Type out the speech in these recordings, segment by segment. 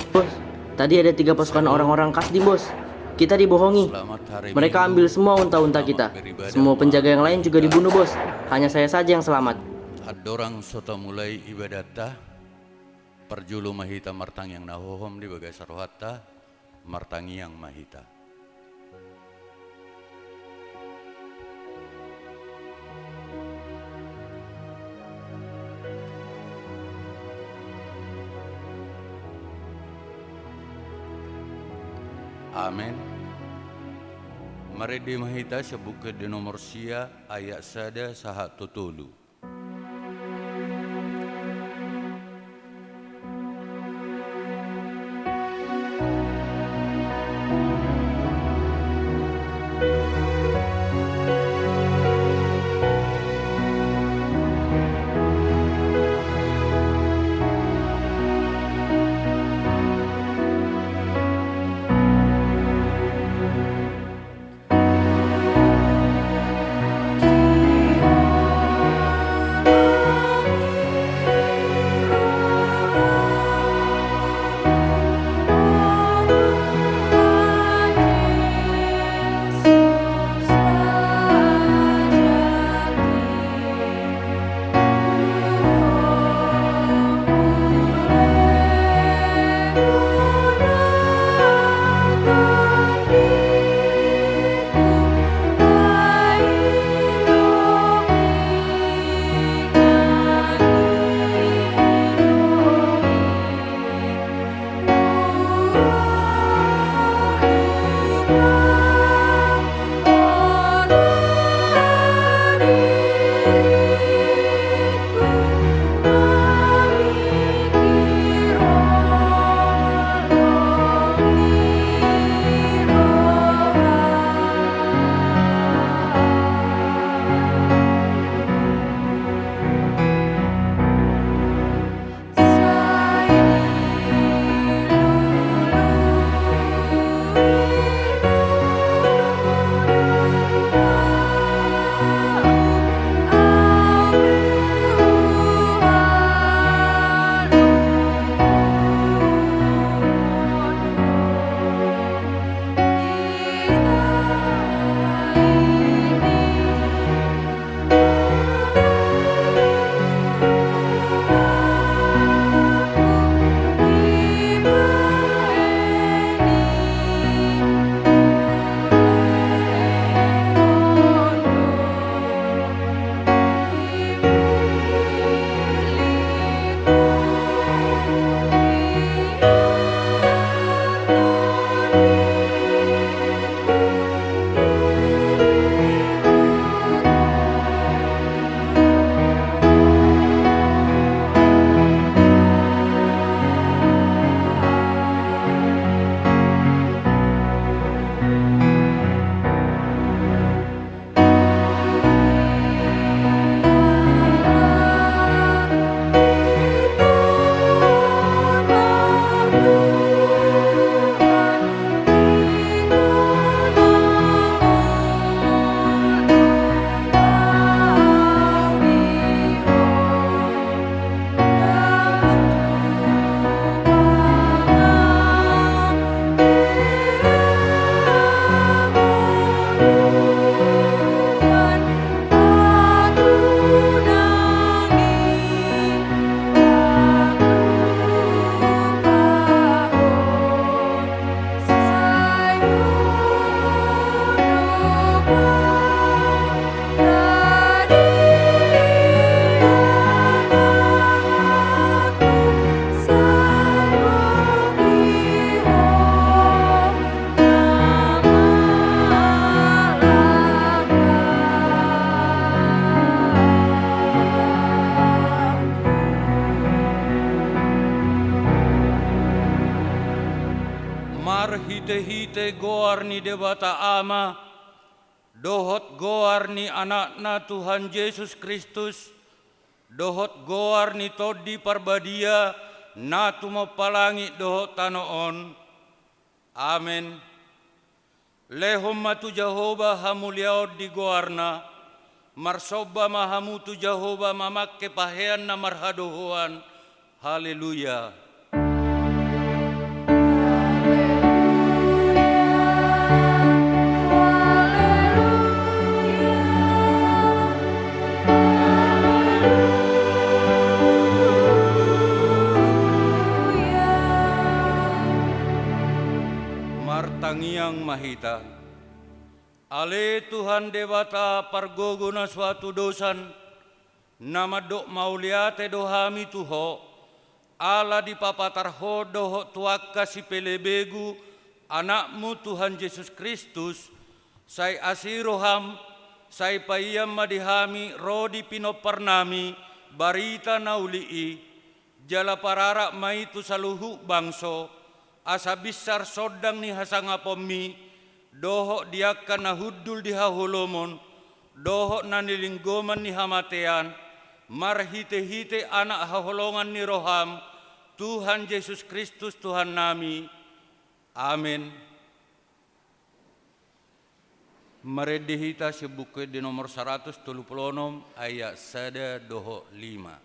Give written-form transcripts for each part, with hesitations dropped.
Bos, tadi ada 3 pasukan orang-orang Kasdim, Bos. Kita dibohongi. Mereka ambil semua unta-unta kita. Semua penjaga yang lain juga dibunuh, Bos. Hanya saya saja yang selamat. Adorang sota mulai ibadata perjulu mahita martang yang nahohom di bagai sarwata martangi yang mahita. Amin. Mari di mahita sebuka di nomor sia ayat sada saha tutulu. Hite-hite goar ni debata ama, dohot goar ni anakna Tuhan Yesus Kristus, dohot goar ni todi parbadia, na tumapalangi dohot tanoon. Amen. Lehom matu Jehovah hamuliaod di goarna, marsoba mahamutu Jehovah mamakke pahean na marhadohoan. Haleluya. Martangiang Mahita, Ale Tuhan Dewata pargogona suatu dosan, nama dok mauliate dohami tuho, ala di papatarho doho tuaka si pelebegu, anakmu Tuhan Yesus Kristus, sai asiroham, sai payam madihami, rodi pinoparnami, barita naulii, jala parara maitu saluhu bangso, asa bisar sodang ni hasangapomi, doho diakan na hudul di hahulomon, doho na nilinggoman ni hamatean, marhite-hite anak haholongan ni roham, Tuhan Yesus Kristus Tuhan nami. Amin. Maredihita sebuke di nomor 136 ayat 1 doho 5.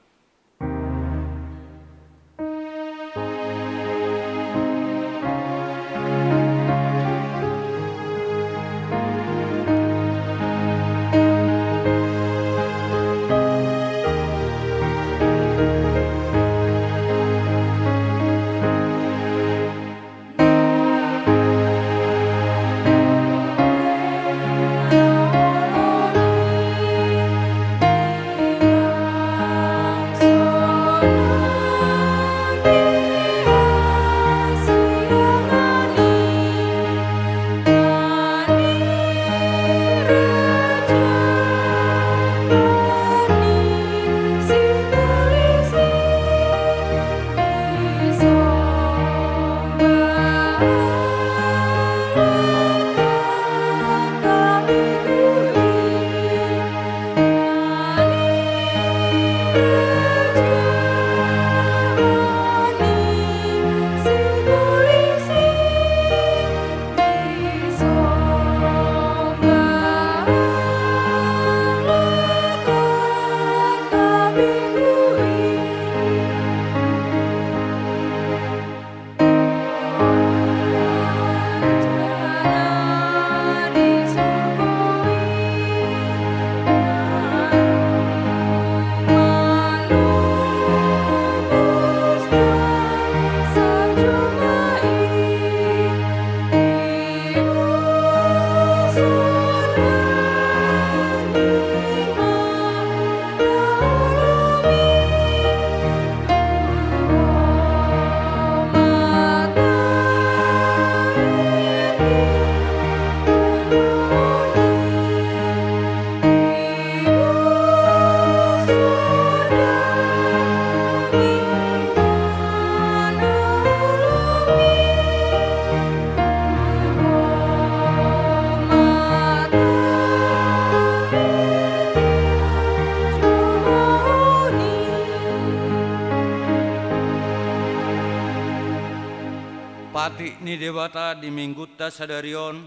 Pati ni dewata di minggutta sadarion,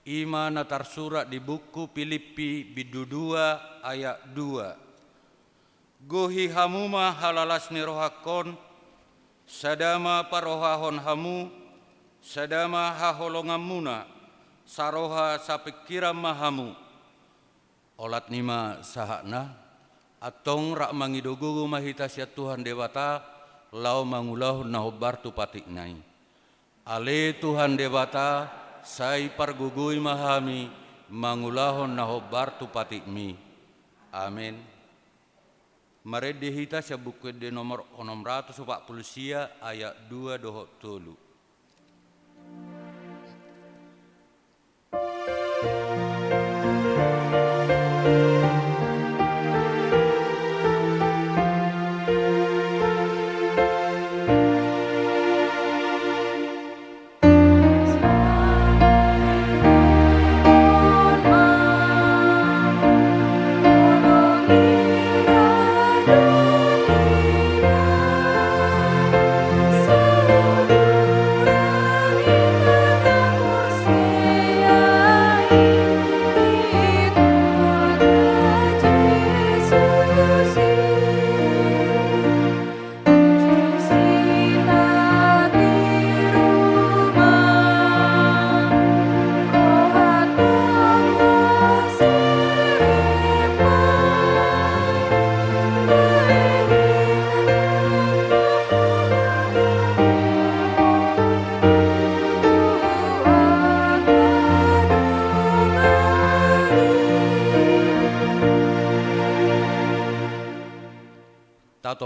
ima natar surat di buku Filipi bidu 2 ayat 2. Gohi hamuma halalas ni rohakon, sadama parohahon hamu, sadama haholongamuna, saroha sapikiram mahamu. Olat nima sahakna, atong rak mangidogugu mahita sia Tuhan dewata, lau mangulahu nahobartu patik nai. Ale Tuhan dewata, sai pargugui mahami, mangulahon nahobartu patikmi. Amin. Maredihita sabukid di nomor 640 ayat 2 doho tolu. Bye.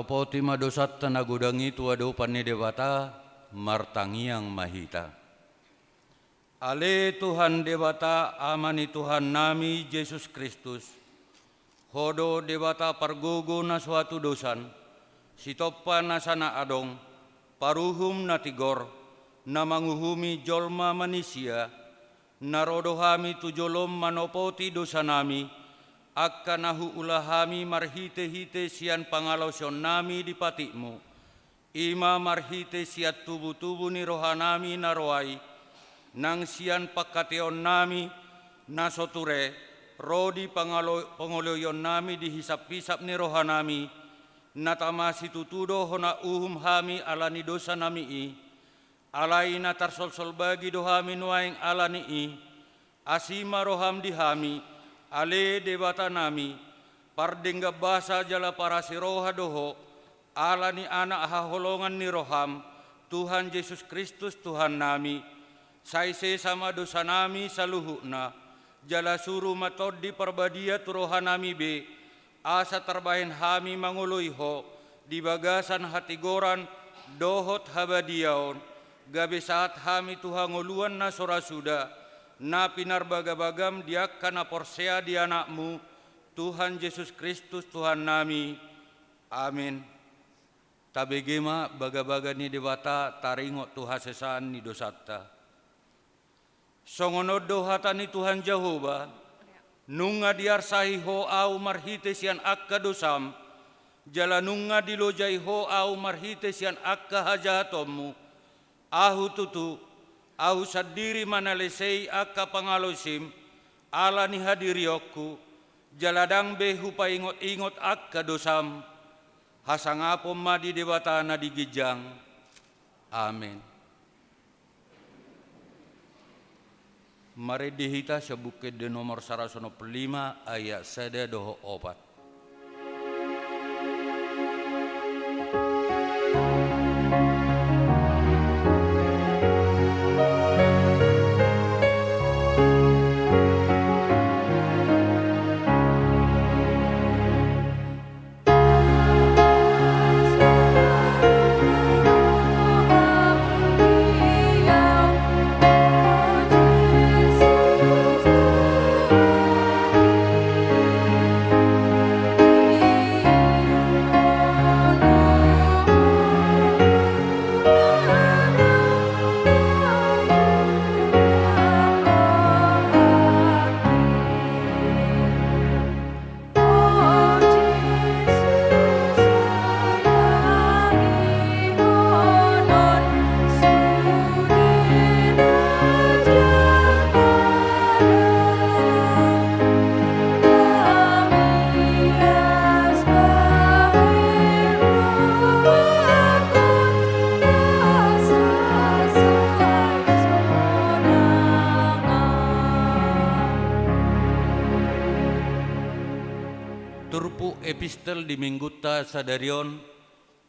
manopoti madosat tanagudangi tuado pani dewata martangiang mahita. Ale Tuhan dewata amani Tuhan nami Yesus Kristus. Hodo dewata pargogo na suatu dosan. Sitopa na sana adong. Paruhum na tigor. Na manguhumi jolma manusia. Narodohami tujolom manopoti dosa nami. Akka nahu ulahami marhite-hite sian pangalosyon nami di patikmu. Ima marhite siat tubuh-tubuh ni rohanami naroai. Nang sian pakateon nami nasoture. Rodi pangoloyon nami dihisap-hisap ni rohanami. Natamasi tutudo hona hami alani dosa nami i. Alai natar sol-sol bagi dohami nuaing alani i. Asima roham dihami. Ale dewata nami. Pardengga basa jala para siroha doho. Alani anak haholongan ni roham. Tuhan Yesus Kristus Tuhan nami. Saise sama dosa nami saluhukna. Jala suruh matod di perbadia turohan nami be. Asa terbahin hami manguluiho. Di bagasan hati goran dohot habadiaon. Gabe saat hami Tuhan nguluan na sorasuda. Na pinar bagabagam diakana porsea di anakmu. Tuhan Yesus Kristus Tuhan nami. Amin. Tabegema baga-baga ni dewata taringok Tuhan sesaan ni dosata. Songonod dohata ni Tuhan Jehovah. Nunga diarsahi ho au marhite sian akka dosam. Jala nunga dilojai ho au marhite sian akka hajatomu. Ahu tutu. Ahu sadiri manalesei akka pangalosim. Ala ni hadiriokku. Jaladang behu pa ingot-ingot akka dosam. Hasangapom madi dewata na digijang. Amin. Mari dihita sebukit di nomor 105 ayat 1 doho opat. Turpu epistel di mingguta sadarion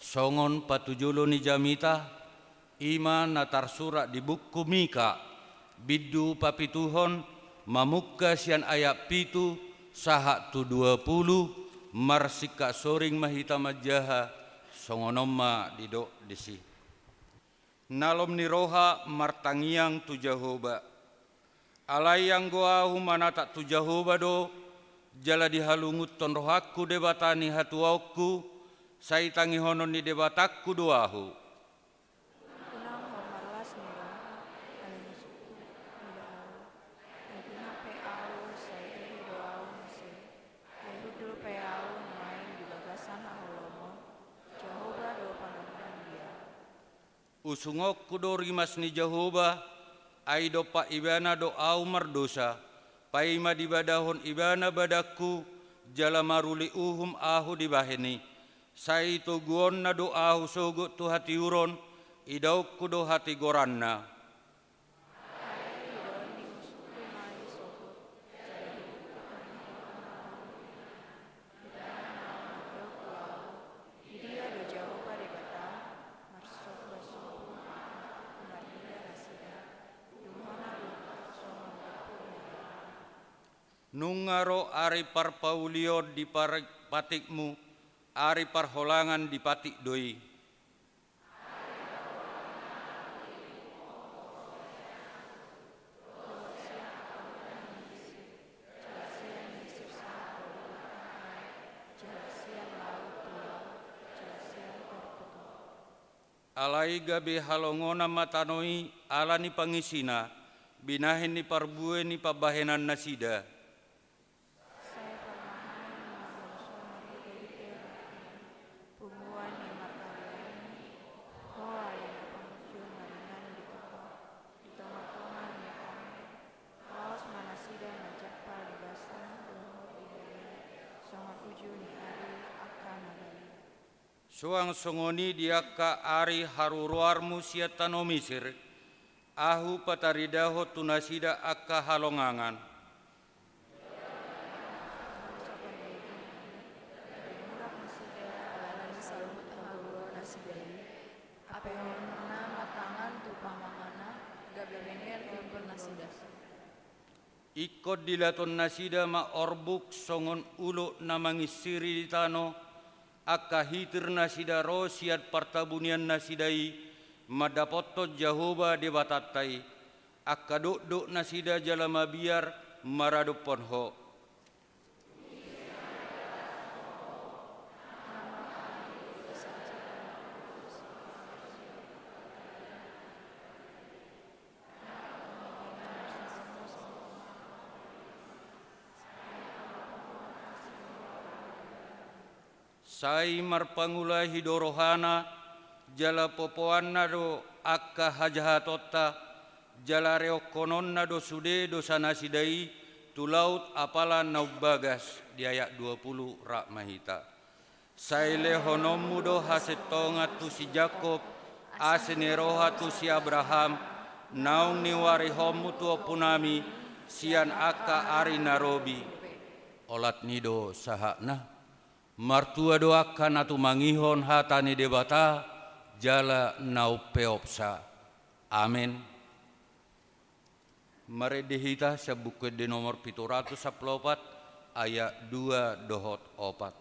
songon patujulo ni jamita ima natar surat di buku Mika bidu papituhon mamukka sian ayat pitu sahak tu 20 marsika soring mahita majaha songonomma didok disi nalom ni roha martangiang tu Jehovah alayang goahu manata tu Jehovah do jala dihalungut ton rohaku debatani hatuauku saitangi honon ni debatakku doahu. Kunang homarlas nira aling suku doau. Naguna peau say iri doau nasi. Ayudul peau naing di bagasan aholomon. Jehovah do panandang dia. Usungokku do rimas ni Jehovah ay do pa ibana doau mardosa. Paima di badahon ibana badaku jala maruli ahu di baheni. Sai to guon na do ahu sogot tu hati uron idaukku do hati goranna. Nungaro ari parpaulio di patikmu ari parholangan di patik doi. Alai gabe halongona matanoi ala ni pangisina, binahin ni parbue ni pabahenan nasida. Saya permahan mabonsonari dari perak, pumuan ni makaliani, hoa yang pengucul maringan di tengah, di tengah-tengah ni kami, laos manasida majakpal di basah, dohor di bawah, songan uju ni ari akan adali. Suang songoni diaka ari haruruarmu siatano misir, ahu pataridaho tunasida akka halongangan. Murak nasida alani salut ahuro nasidai, apehona matangan tu pamangana, gabemeher kumpul nasida. Ikot dilaton nasida ma orbuk songon ulo namangisiri di tano, akka hitir nasida rosiat partabunian nasidai, madapoto Jahoba debatatai, akka duk nasida jalama biar maradupon ho. Sai marpangula hidorohana, jala popoanna do akka hajahatota, jala reokononna do sude dosa nasidai, tulaut apala naubagas di ayat 20 rak mahita. Sai lehonommu do hasetonga tu si Jakob, aseneroha tu si Abraham, naung ni warihommu tu opunami, sian akka ari narobi. Olat nido sahakna. Martua doakan atu mangihon hatani debata jala nau peopsa. Amin. Mari dihita sebuku di nomor 714 ayat 2 dohot 4.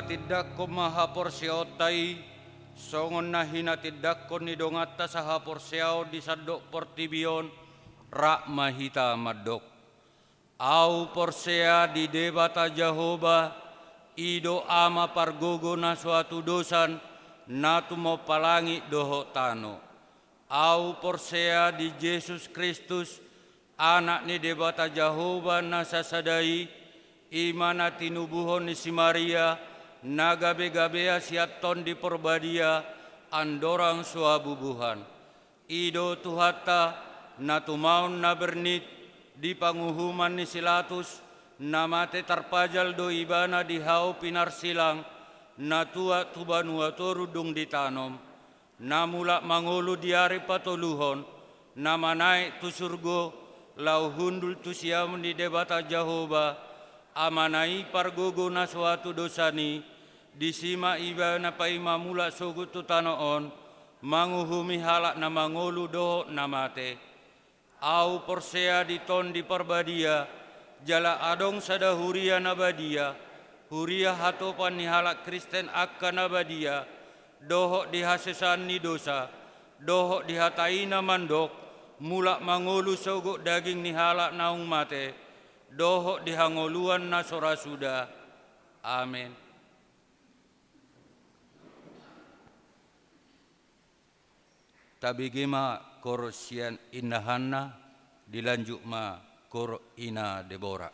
Tidakko maha porsiotai songon nahina tidakko ni dongata saha porsiao di sadok portibion rak mahita madok au porsea di debata Jahoba ido ama pargogo na suatu dosan natu mo palangi doho tano au porsea di Yesus Kristus anak ni debata Jahoba na sasadai imana tinubuhon ni si Maria nagabe-gabea siaton di perbadia, andorang suabubuhan. Ido tuhata, na tumaun na bernit, di panguhuman ni silatus, na mate tarpajal do ibana di hau pinarsilang, na tua tubanua torudung ditanom, na mula mangulu diari patoluhon, na manai tu surgo, lau hundul tu siam di debata Jahoba, amanai pargogo na suatu dosani, disima iba na paima mula sogut tu tanoon, manguhumi halak na mangolu doho na mate. Au porsea diton di perbadia, jala adong sada huria nabadia, huria hatopan ni halak Kristen akka nabadia, doho dihasesan ni dosa, doho dihataina mandok, mula mangolu sogok daging ni halak naung mate, doho dihangoluan na sorasuda. Amin. Tabigi ma kor sian indahanna, dilanjut ma kor ina Debora.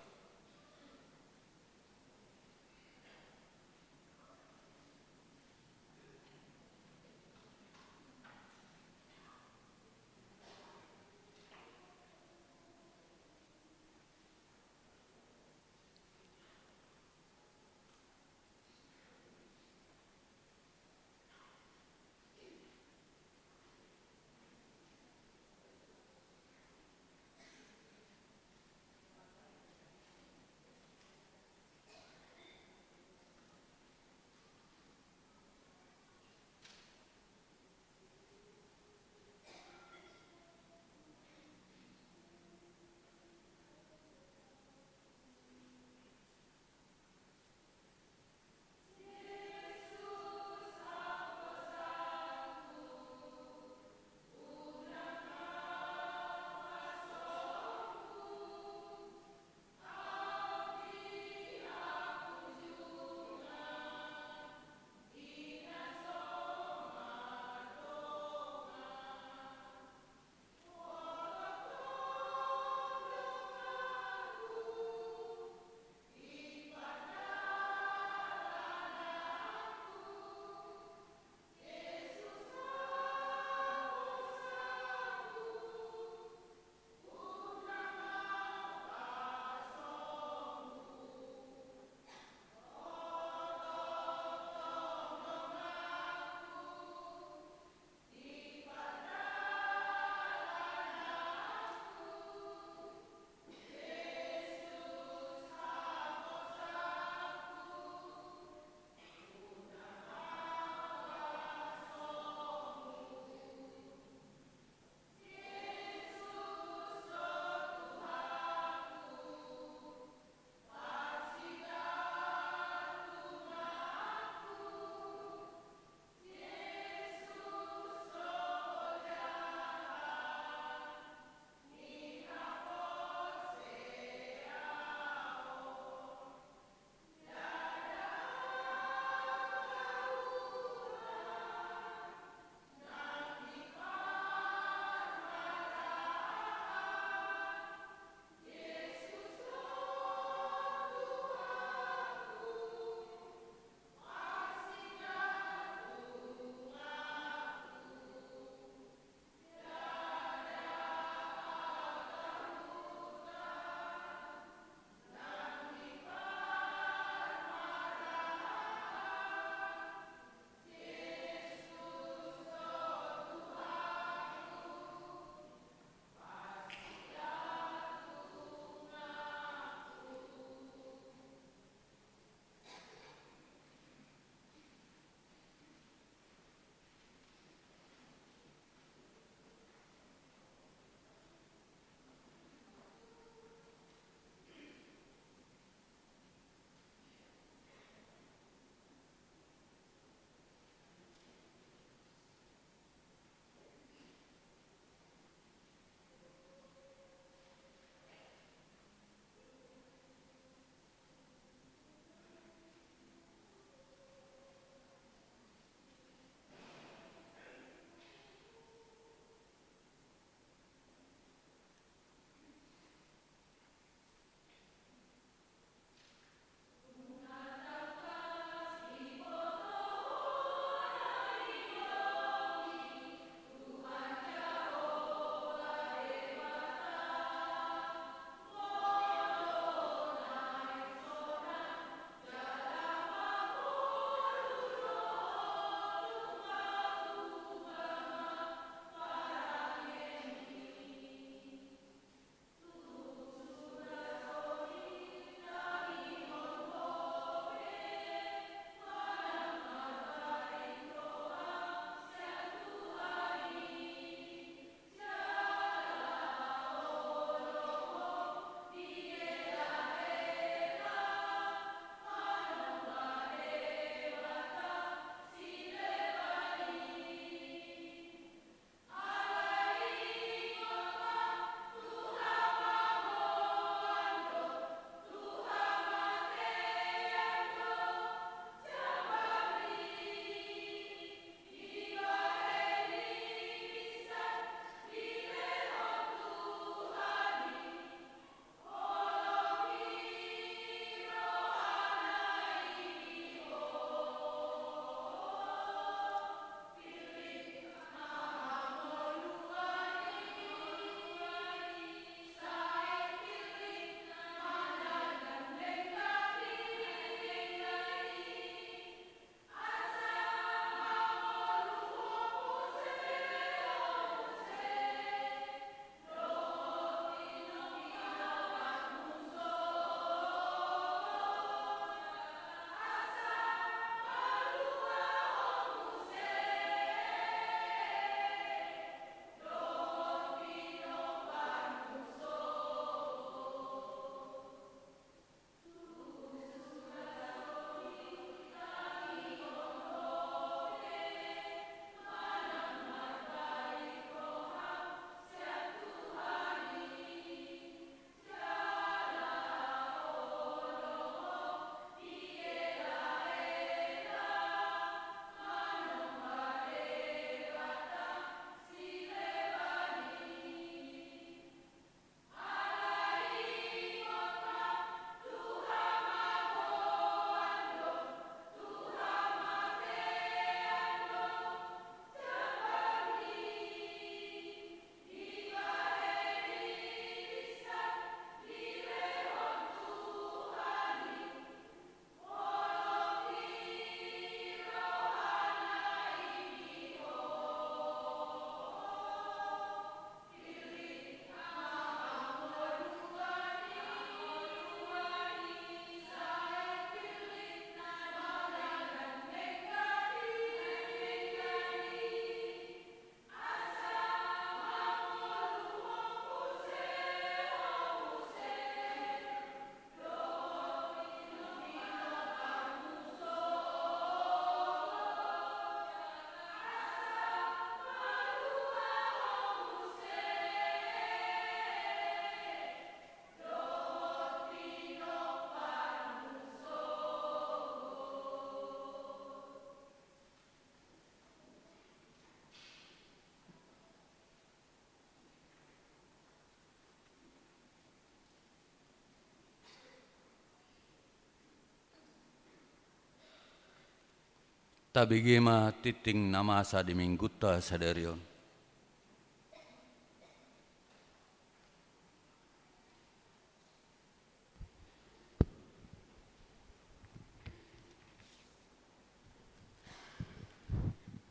tabigema titing namasa di minggutta sadarion.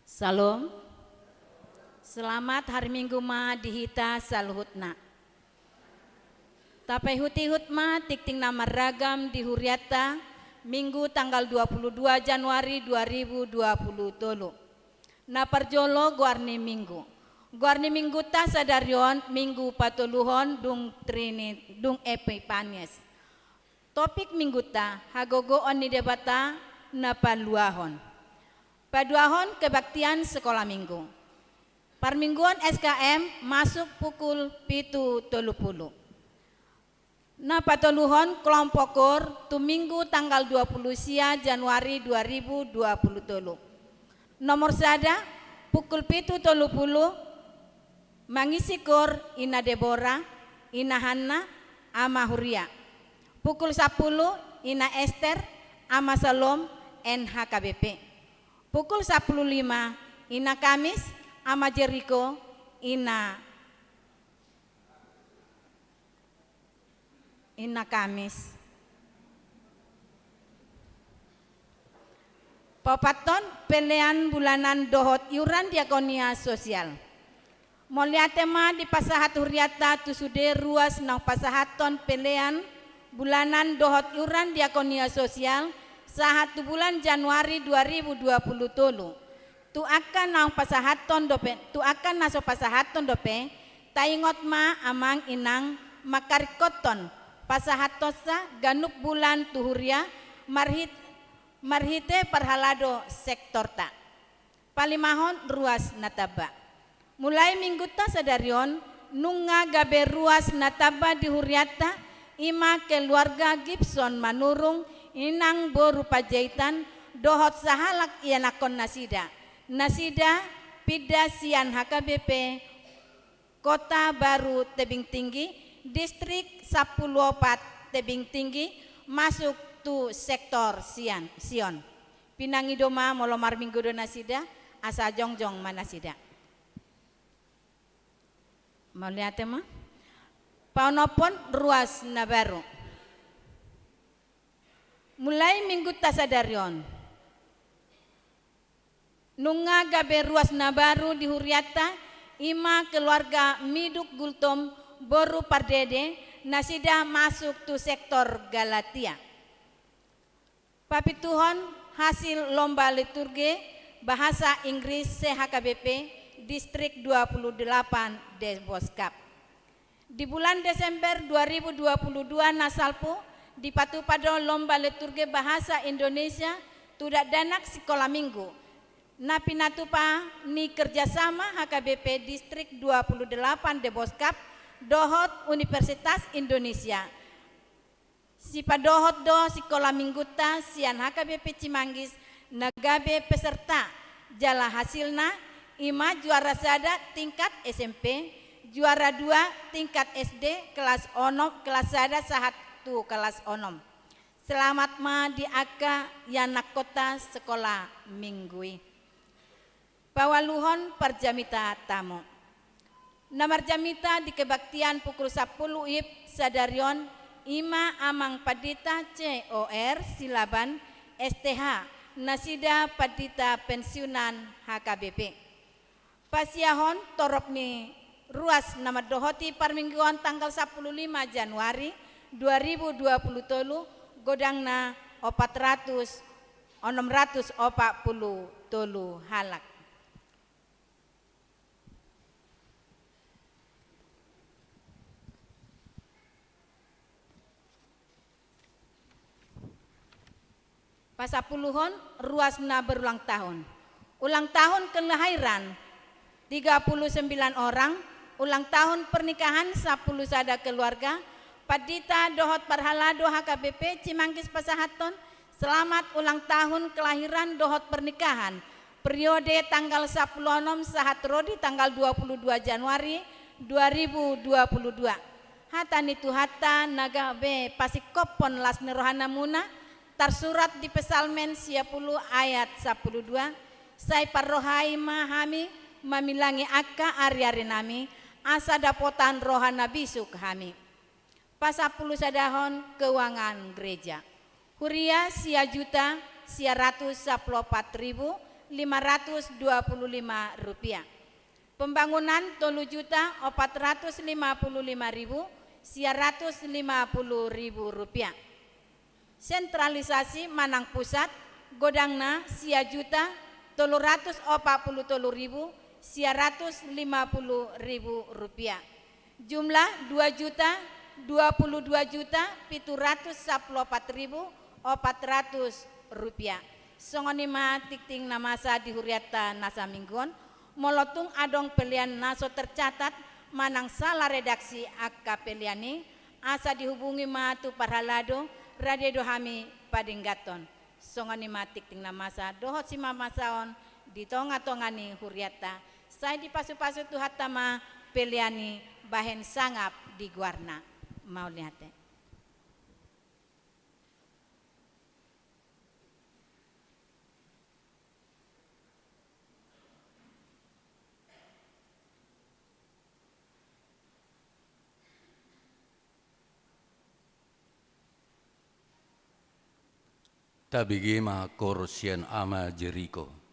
Salam. Selamat hari Minggu ma dihita salhutna. Tapai huti hutma tikting nama ragam di Huriata Minggu tanggal 22 Januari 2020. Na parjolo guarni Minggu. Guarni Minggu ta sadarion Minggu patuluhon dung trini dung Epipanies. Topik Minggu ta hagogoon ni debata na paluahon. Paduahon kebaktian sekolah minggu. Parmingguan SKM masuk pukul 7.30. Na patoluhon kelompok kor tu minggu tanggal 20 sia Januari 2020. Nomor sada pukul 7.30 mangisi kor ina Deborah, ina Hanna, ama Huria. Pukul 10 ina Esther, ama Salom, NHKBP. Pukul 10.05 ina Kamis, ama Jericho, ina Kamis. Papaton pelean bulanan dohot iuran diakonia sosial. Molia tema di pasahat huriata tusude ruas nang pasahaton pelean bulanan dohot iuran diakonia sosial sahat bulan Januari 2020 tu akan nang pasahaton dope tu akan naso pasahaton dope taingot ma amang inang makarikoton pasahatosa ganuk bulan tuhuria marhite parhalado sektor ta palimahon ruas nataba mulai minggu ta sadarion nunga gabe ruas nataba di huriata ima keluarga Gibson manurung inang boru pajaitan dohot sahalak ianakon nasida pida sian HKBP Kota Baru Tebing Tinggi distrik 10 Tebing Tinggi masuk tu sektor Sion pinangidoma molomar minggu do nasida asa jongjong manasida melihat mah paunopon ruas nabaru mulai minggu tasadarion nunga gabe ruas nabaru di Huriata ima keluarga miduk gultom boru pardede nasida masuk tu sektor Galatia papituhon hasil lomba liturgi bahasa Inggris CHKBP distrik 28 Deboskap di bulan Desember 2022 nasalpu di Patu Pado lomba liturgi bahasa Indonesia tidak danak sekolah minggu. Napi natupa ni kerjasama HKBP distrik 28 Deboskap dohot Universitas Indonesia. Si padohot do sekolah minggu ta sian HKBP Cimanggis nagabe peserta jala hasilna ima juara sada tingkat SMP, juara 2 tingkat SD kelas onom kelas sada sahat tu kelas onom. Selamat ma di aka yanak kota sekolah minggui. Pawaluhon parjamita tamu. Namar jamita di kebaktian pukul 10 ip sadarion ima amang padita COR silaban STH nasida padita pensiunan HKBP. Pasiahon toropni ruas nama dohoti parmingguan tanggal 15 Januari 2020 godangna 640 halak. Pasapuluhon ruasna berulang tahun. Ulang tahun kelahiran 39 orang, ulang tahun pernikahan 10 sada keluarga, Padita dohot parhalado HKBP Cimanggis Pasahaton, selamat ulang tahun kelahiran dohot pernikahan, periode tanggal 10 sahat rodi tanggal 22 Januari 2022. Hata nitu hata naga be pasikopon las nerohana muna, tersurat di Pesalmen 10 ayat 12, saya parrohai mahami mamilangi akka ari-ari nami asa dapotan rohana bisuk kami. Pasal 10 sadahon keuangan gereja. Huria sia juta sia ratus 14.525 rupiah. Pembangunan 3 juta 455.000 sia 150.000 rupiah. Sentralisasi Manang Pusat godangna sia juta 343.000 sia 150.000 rupiah. Jumlah 2 juta 22.714.400 rupiah. Songonima tikting namasa di huriata nasa minggon molotung adong pelian naso tercatat manang salah redaksi akka peliani asa dihubungi matu parhalado radio dohami padinggaton. Songonima tikting namasa dohot si mamasaon di tonga-tongani huriata saya dipasu-pasu tuhatama peliani bahen sangap di guarna. Mau lihat ya. Tabigima korsian ama Jericho.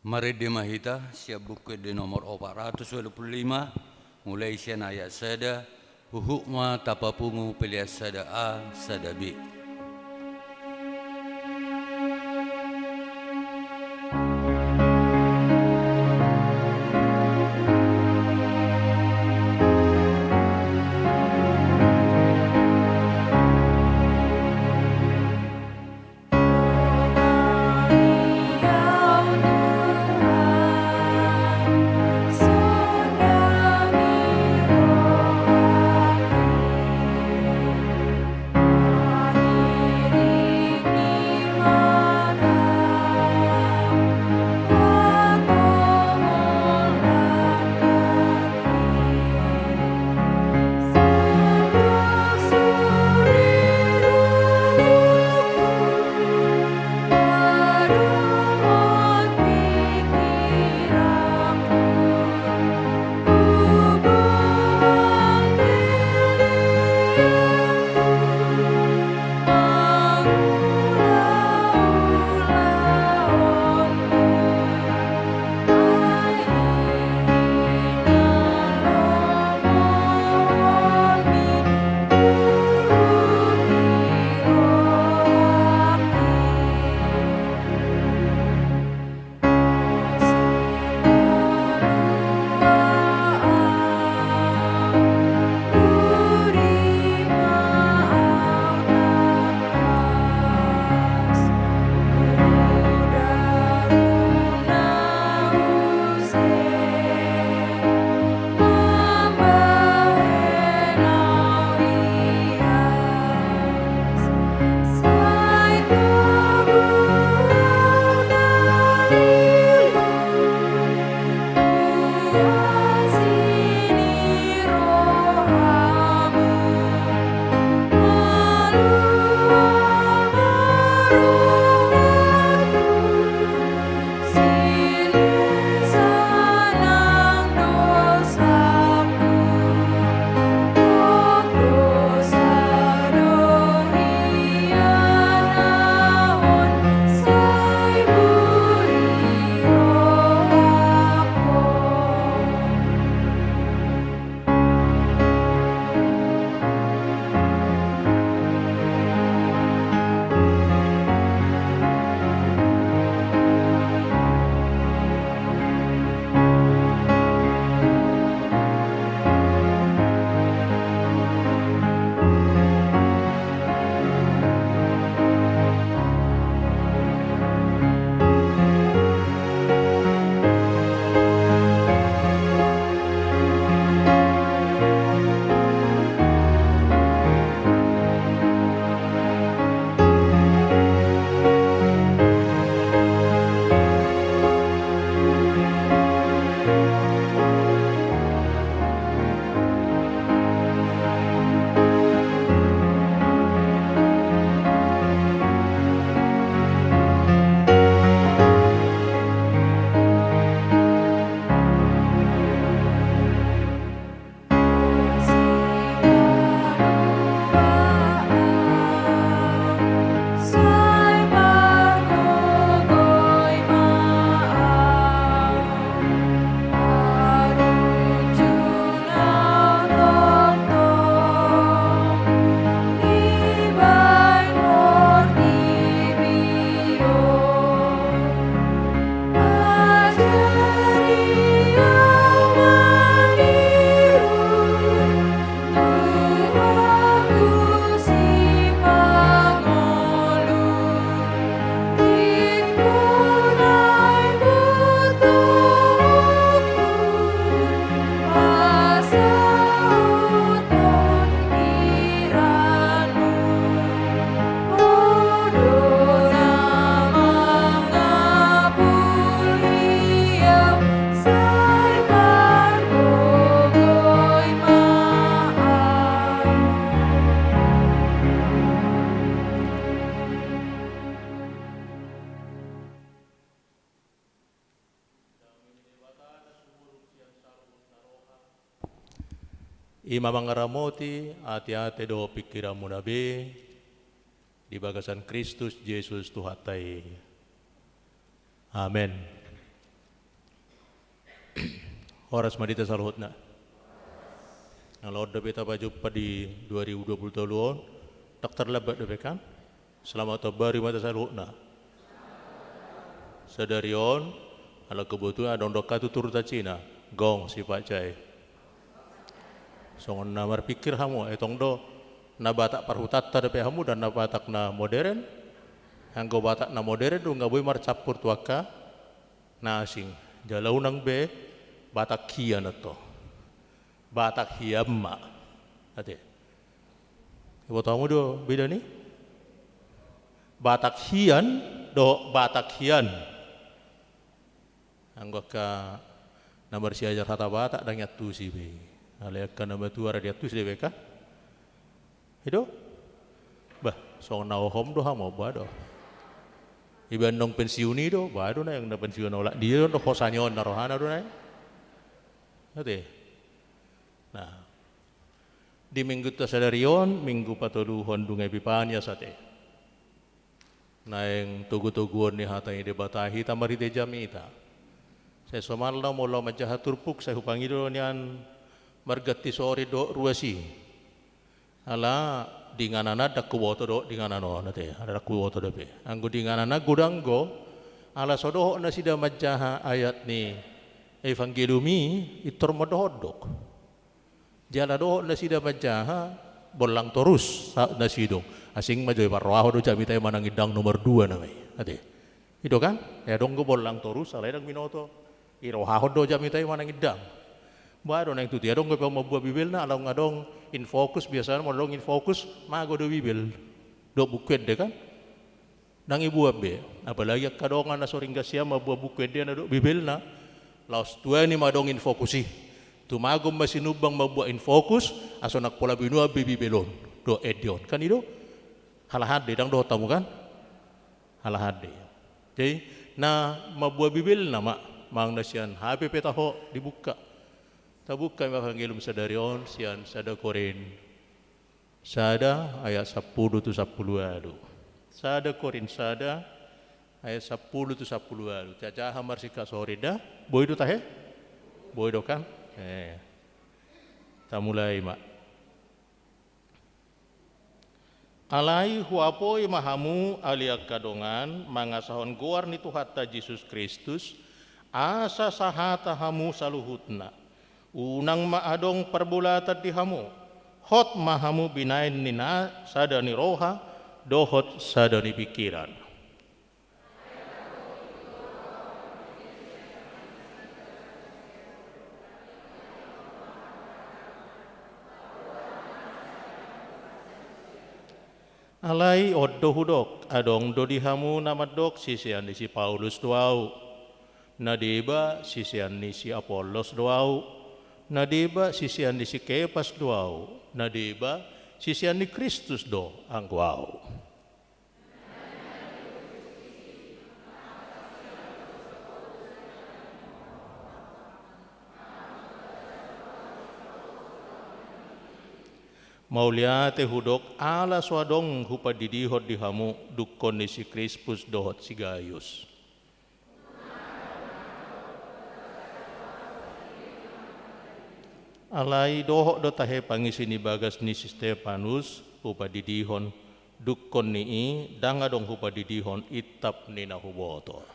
Mari di mahita siap buku di nomor 425 mulai sian ayat sada hukma tapapungu pilihan sada A sada B. Ima mangaramoti ati-ati do pikiranmu nabi di bagasan Kristus Yesus Tuhatai. Amin. Horas madita saluhutna. Kalau ada beta jumpa di 2020 tak terlambat deh kan? Selamat tabari mata saluhutna. Sadarion ala kebutuhan adong dokatu turut Cina gong si Pak Cai. Songon namar pikir hamu etong do na batak parhutatta depe hamu dan na batak na modern. Anggo batak na modern do nggak boleh marcapur tuaka na asing. Jalau nang be batak kian atau batak hiamma. Ate. Ibu tahu do beda nih? Batak hian do batak hian. Anggota nomor si ajar hata batak dan nyatu si be. Alek kan nomor tu ada nyatu si be kan? Itu, bah, soal nawahom do hamo bado. Iban nong pensiuni do, bado na yang na pensiun olak dia do hosanyon narohana do na. Oke. Nah, di minggu tasadarion, minggu patuluhon dungai pipanya sate. Nah yang tugu-tuguan ni hatay debatahi tamarite jamita. Saya somalna mula majahatur puk saya hupangi do nian margati sore do ruasi. Ala dinganana dak kuwoto do dinganano nate ada kuwoto depe. Anggo dinganana gudanggo ala sodoh na sida majaha ayat ni evangeliumi itor mododok. Jala do na sida majaha bolang torus na sidong. Asing majoy parwaho do jamita manang idang nomor 2 namai. Ate. Itu kan? Ya dong go bolang torus ala dang minoto. Irohahod do jamita manang idang. Baru nang tuti adong ko mabuah bibil na along adong in focus biasa mo adong in focus mago do bibil. Do bukwed de kan? Nang ibu abe. Apalagi kadongan na soring gasya mabuah bukwed de na do bibil na. Laos tua ni madong in focusi. Tumagom masinubang mabuah in focus aso nakpola binua bibilon do edion. Kan itu? Halahad de dang do tamu kan? Halahad de. Jadi na mabuah bibil nama mang nasian HP petaho dibuka. Tabuka evangelium sadarion sian sada Korin. Sada ayat 10 tu 10 adu. Sada Korin sada ayat 10 tu 10 adu. Caca hamar sika sorida. Boy do tahe? Boy do kan? Ta mulai mak. Alai huapoi mahamu aliak kadongan mangasahon guar ni Tuhatta Yesus Kristus asa sahata hamu saluhutna. Unang maadong perbulatan di hamu. Hot mahamu binain nina sadani roha dohot sadani pikiran. Alai oddo hudok adong do di hamu namadok sisian di si Paulus doau. Nadeba sisian di si Apollos doau. Nadeba sisian di si Kepas doau. Nadeba sisian di Kristus do angkuau. Mauliate hudok ala swadong hupadidihot di hamu dukon ni si Crispus dohot si Gaius. Alai dohok do tahe pangisi ni bagas ni si Stefanus hupadidihon dukon ni dangadong hupadidihon itap ni nahuboto.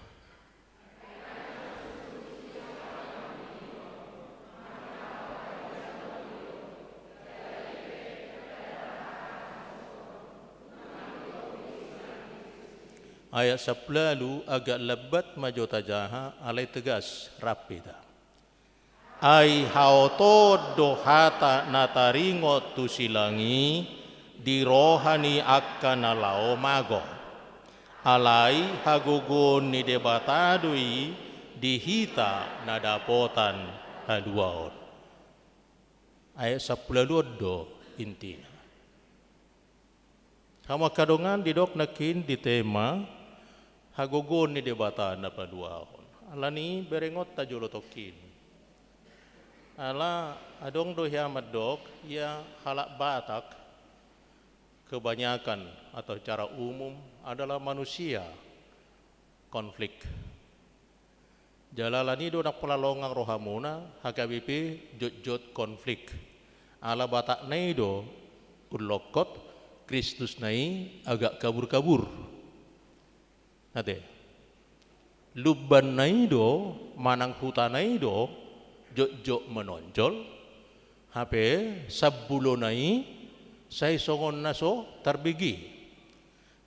Ayat 10 agak lebat majota jaha alai tegas rapida. Ai haoto dohata nataringo tu silangi di rohani akan alao mago. Alai hagugun ni debatadui dihita nadapotan haduaon. Ayat 10 do intina. Sama kadongan didok nakin di tema hagugun ni debatan napaduaon. Alani berengot tajolotokin. Ala adong do hiamat dok ya halak Batak kebanyakan atau cara umum adalah manusia konflik. Jalalani do nak pelalongang rohamuna HKBP jot-jot konflik. Ala batak nai do ulokot Kristus nai agak kabur-kabur. Nate. Lubban nai do manang hutan nai do jot-jot menonjol. HP sabbulo nai saya songon naso terbigi.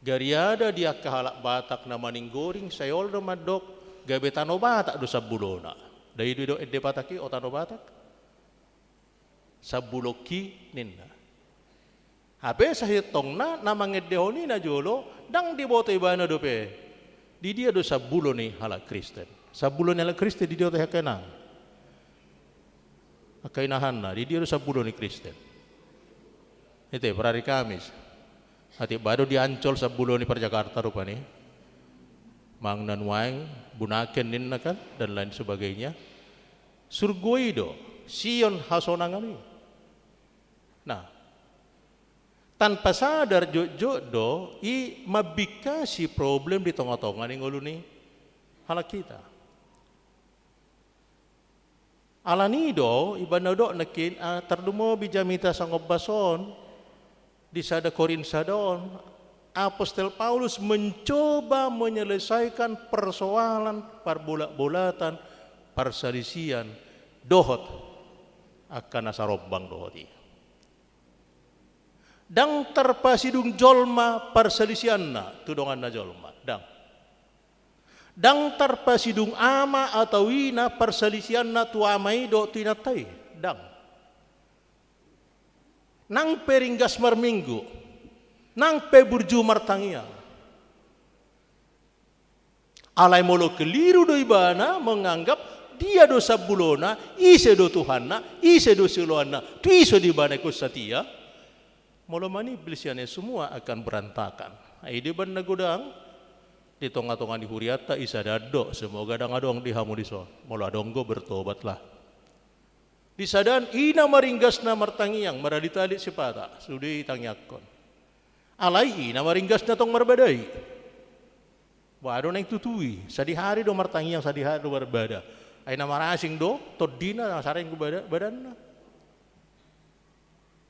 Gariada dia kahalak batak na maninggoring sayol do madok gabe tano batak do sabbulona. Dai do edde bataki o tano batak. Sabbuloki ninna. Habe sahitongna namangedde honi na jolo dang diboto ibana dope. Di dia do sabbuloni halak Kristen. Sabbuloni halak Kristen di dia teh kenang. Akainahanna di dia do sabbuloni Kristen. Itu per hari Kamis. Hati baru diancol sabbuloni per Jakarta rupanya. Mang nan waeng bunaken ninna kan dan lain sebagainya. Surgoido Sion hasonangani. Nah, tanpa sadar jojo i mabika si problem di tengah-tengah nih nguluni halak kita. Alanido ibanado nakin terdumo bijamita sangob bason di sada Korin sadon Apostol Paulus mencoba menyelesaikan persoalan perbolak-bolatan perselisihan dohot akan asarobang dohoti. Dang terpasidung jolma perselisihanna tudonganna jolma dang terpasidung ama atau ina perselisihanna tu amai do tinatai dang nang peringgas marminggu nang peburju martangia alai molo keliru do ibana menganggap dia do sabulona ise do Tuhanna ise do siloanna tu iso di bana ko satia molo mani belisiannya semua akan berantakan. Ide ban nagudang di tonga-tonga di huriata isa dado semoga dang adong dihamu diso. Molo adonggo bertobatlah. Di sadan ina maringgas na martangiang maraditali sipata sudi tangyakon. Alai ina maringgas na tong marbadai. Wado nang tutui sadi hari do martangiang sadi hari do berbada. Ai na marasing do todina sareng ku badanna.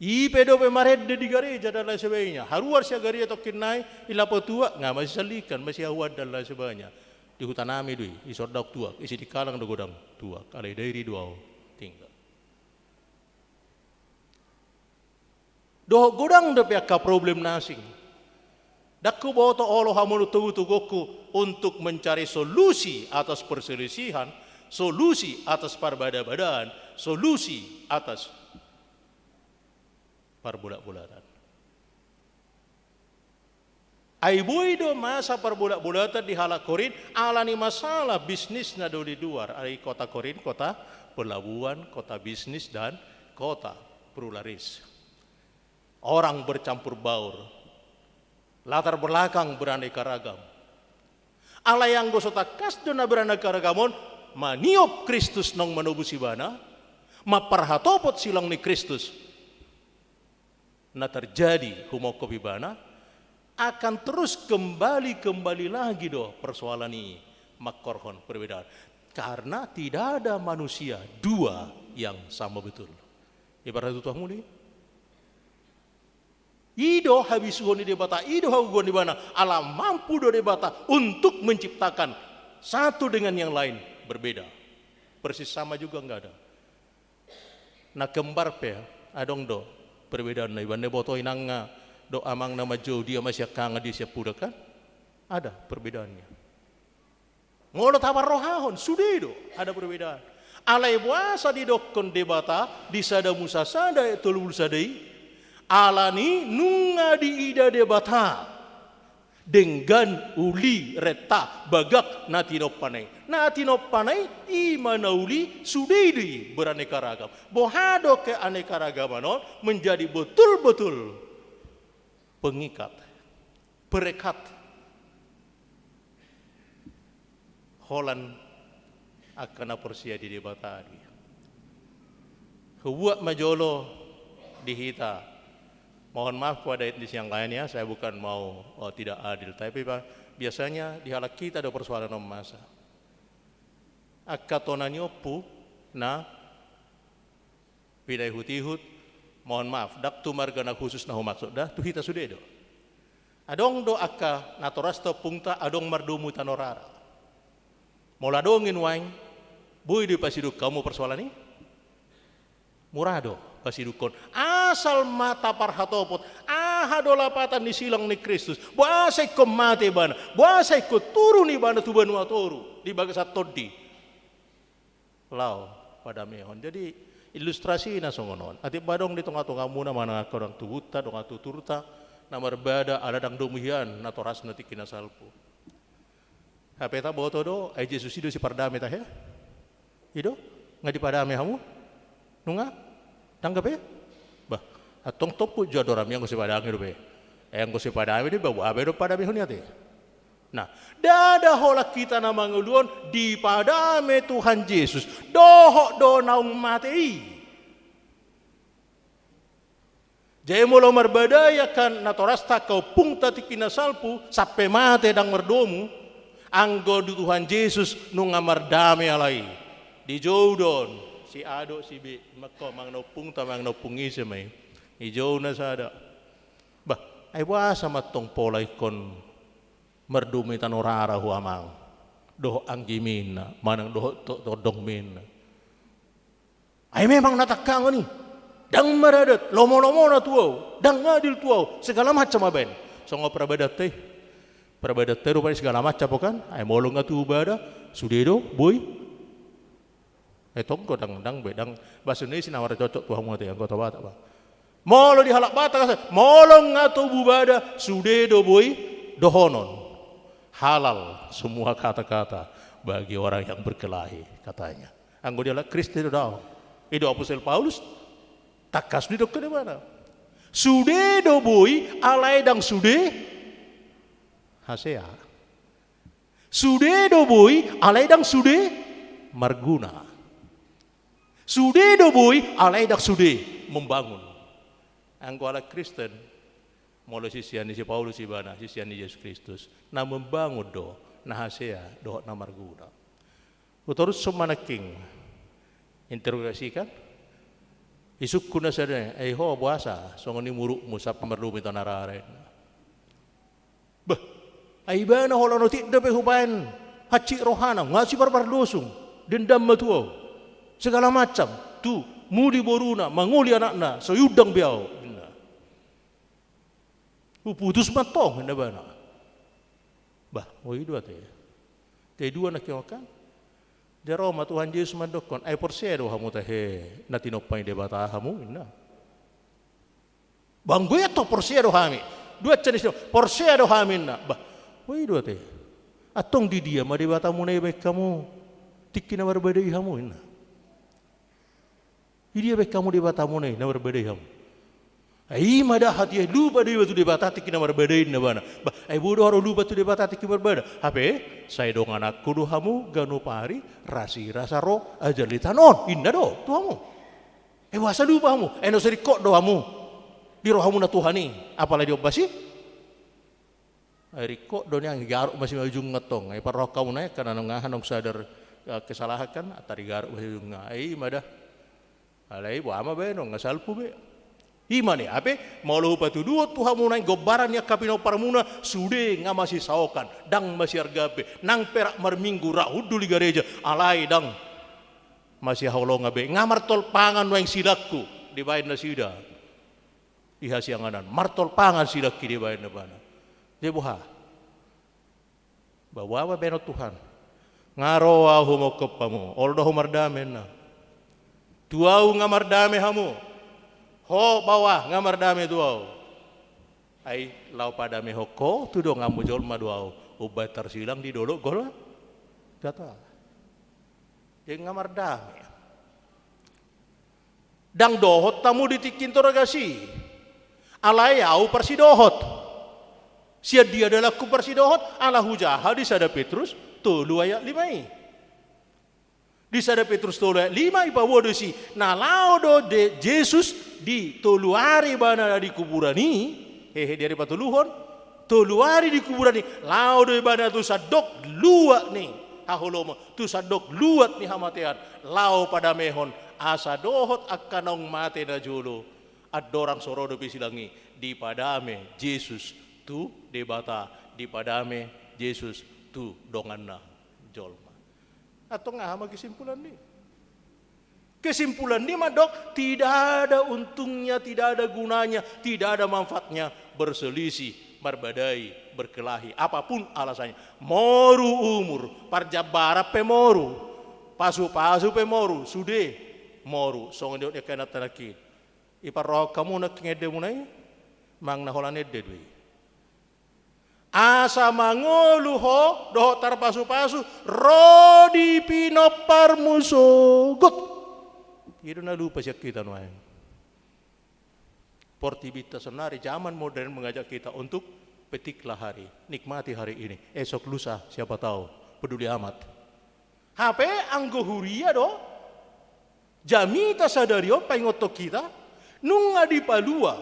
Ipedo pe maredde di gereja dan lain sebagainya. Haruar sia gereja tokin nai ilapo tua nggak masih selikan masih awad dan lain sebagainya. Di hutan ami dui isodok tua isi di kalang do godang tua kali dari dua tinggal. Doh godang do pe ka problem nasing. Dakku boto Allah hamunu tuguku untuk mencari solusi atas perselisihan, solusi atas perbeda-bedaan, solusi atas perbulat-bulatan. Aiboido masa perbulat-bulatan di halak Korin alani masalah bisnis na do di luar. Ai kota Korin kota pelabuhan, kota bisnis dan kota pluralis. Orang bercampur baur. Latar belakang beraneka ragam. Ala yang gosota kas dona beraneka ragamon maniop Kristus nong manubusi bana, maparhatopot silang ni Kristus. Na terjadi humokopibana akan terus kembali lagi do persoalan ini makorhon perbedaan karena tidak ada manusia dua yang sama betul. Ibarat itu muli ido habis goni debata ido goni bana alam mampu do debata untuk menciptakan satu dengan yang lain berbeda persis sama juga enggak ada. Nah kembar pe adong do perbedaan na iban boto inanga do amang nama jo dia masih kanga di siap puda kan ada perbedaannya. Ngolo tawar rohahon sudido ada perbedaan. Alai buasa di dokon debata di sada musa sada tolul sadai alani nunga di ida debata dengan uli reta bagak natinopanai imana uli sudidi beraneka ragam bohado ke aneka ragamanon menjadi betul-betul pengikat perekat holan akan apersia di debat tadi huwak majolo dihita. Mohon maaf kepada etnis yang lainnya, saya bukan mau tidak adil, tapi biasanya di halak kita ada persoalan masa. Akatona nyopu na piday hutihut, mohon maaf, dak tu margana khusus na humaksud dah, tu hita sudedo. Adong do akka natorasta pungta adong mardumu tanorara. Moladongin waing, boy di pasiduk kamu persoalan ini? Murado pasidukon. Asal mata parhatopot, ahado lapatan ni silang ni Kristus. Buasay ko mati bana, buasay ko turu ni bana tu banua toru di bagasat todi. Lau pada mehon. Jadi ilustrasi na songonon. Ati badong di tunga-tunga muna mana korang tubuta, donga tuturta, na marbada ada dang domuhian na toras na tikina salpo. Hapeta boto do, ay Jesus ido si pardami ta he? Ido? Nga di padami hamu? Nunga? Tanggap ya? Bah, atong topu jodoram yang ko si padami do be. Yang ko si padami di bawa be do padami huniate. Nah, dada hola kita na manguluan di padame Tuhan Yesus. Dohok do naung matei. Jaya mula marbadaya kan natorasta kau pungta tikina salpu sampai mate dang merdomu. Anggo di Tuhan Yesus nunga mardame alai. Di jodon si ado si bi mako mang no pungta mang no pungi semai. Ijo na sada. Bah, ay wasa matong polay kon merdumi tanorara huamang doh anggimin manang doh todong min ay memang natakang ni dang maradat lomo-lomo na tuaw dang ngadil tuaw segala macam aben songo prabadat teh rupanya segala macam kan ay molong atu bada sudedo boy etong ko dang bedang bahasa Indonesia nawar cocok tuah mo teh angko tawa tak ba molo di halak bata molong atu bubada sudedo boy dohonon halal semua kata-kata bagi orang yang berkelahi katanya. Anggo dia lah Kristen dah. Itu Apostel Paulus takas di dokter mana? Sude do boy alai dang sude hasea. Sude do boy alai dang sude marguna. Sude do boy alai dang sude membangun. Anggo ala Kristen mula sisian ni si Paulus ibana sisian ni Yesus Kristus na membangun do na hasea do na marguna uturus sumanaking interogasikan isuk kuna sada ay ho buasa songoni muruk musap pemerlu mito nararen bah ay bana holono ti dape hupan haci rohana ngasi barbar dosung dendam matuo segala macam tu mudi boruna manguli anakna so yudang biao putus matong na ba na? Bah, o idua te. Te dua na kiokan. De Roma Tuhan Yesus mandokon ay porsedo hamu tahe na tinopay de bata hamu inna. Banggoy ato porsedo hami. Dua canis porsedo hamin na. Bah, o idua te. Atong di dia ma de bata mo na ibek kamu tikina barbadai hamu inna. Idi ibek kamu de bata mo na barbadai hamu. Ai mada hati lupa di batu di batati kina berbeda na bana. Ai bodoh haro lupa tu di batati kina berbeda. Hape saya dong anak kudu hamu ganu pari rasi rasa roh ajar litanon indah do tu hamu. Wasa lupa hamu. No seri kok do hamu. Di roh hamu na Tuhani. Apalagi obasi? Ai kok do yang garuk masih ujung ngetong. Ai paroh kamu naik karena ngahan sadar kesalahan kan atari garuk masih ujung. Ai mada. Alai bo ama be no ngasalpu be. Imane ape malu patu dua Tuhan munai gobaran ya kapino paramuna sude ngamasi saokan dang masih argape nang perak marminggu rahudu li gereja alai dang masih haulo ngabe ngamar tol pangan waing sidakku di bain na sida iha sianganan martol pangan sidakki di bain na bana de boha bawa beno Tuhan ngaroa humo kepamu oldo humardame na tuau ngamardame hamu ho bawah ngamar dame duau ai lau pada me hoko tu do ngamu jol ma duau ubat tersilang di dolo gol kata yang ngamar dame dang dohot tamu ditikin interogasi alai au persidohot sia dia adalah ku persidohot ala hujaha di sada Petrus tulu ayat 5 di sada Petrus tolu ayat 5 ibawa dosi na laudo de Jesus di toluari bana di kuburan ini hehe dari patuluhon toluari di kuburan ini laudo bana tu sadok luak nih haholomo tu sadok luat ni hamatean lau pada mehon asa dohot akanong mate na julo at dorang sorodo pisilangi di padame Jesus tu debata di padame Jesus tu donganna jolma. Atau ngah kesimpulan ni? Kesimpulan ni madok tidak ada untungnya, tidak ada gunanya, tidak ada manfaatnya berselisih, berbadai, berkelahi, apapun alasannya. Moru umur, parjabara pemoru, pasu-pasu pemoru, sude moru, songon dia kena tanaki. Iparok kamu nak ngede munai, mang naholane dedwe. Asa mangolu ho, doh tar pasu-pasu, rodi pinopar musugut. Itu na lupa siya kita nuai. Portivitas senari zaman modern mengajak kita untuk petiklah hari, nikmati hari ini. Esok lusa siapa tahu, peduli amat. HP anggo huria do, jamita sadario paingoto kita, nunga di palua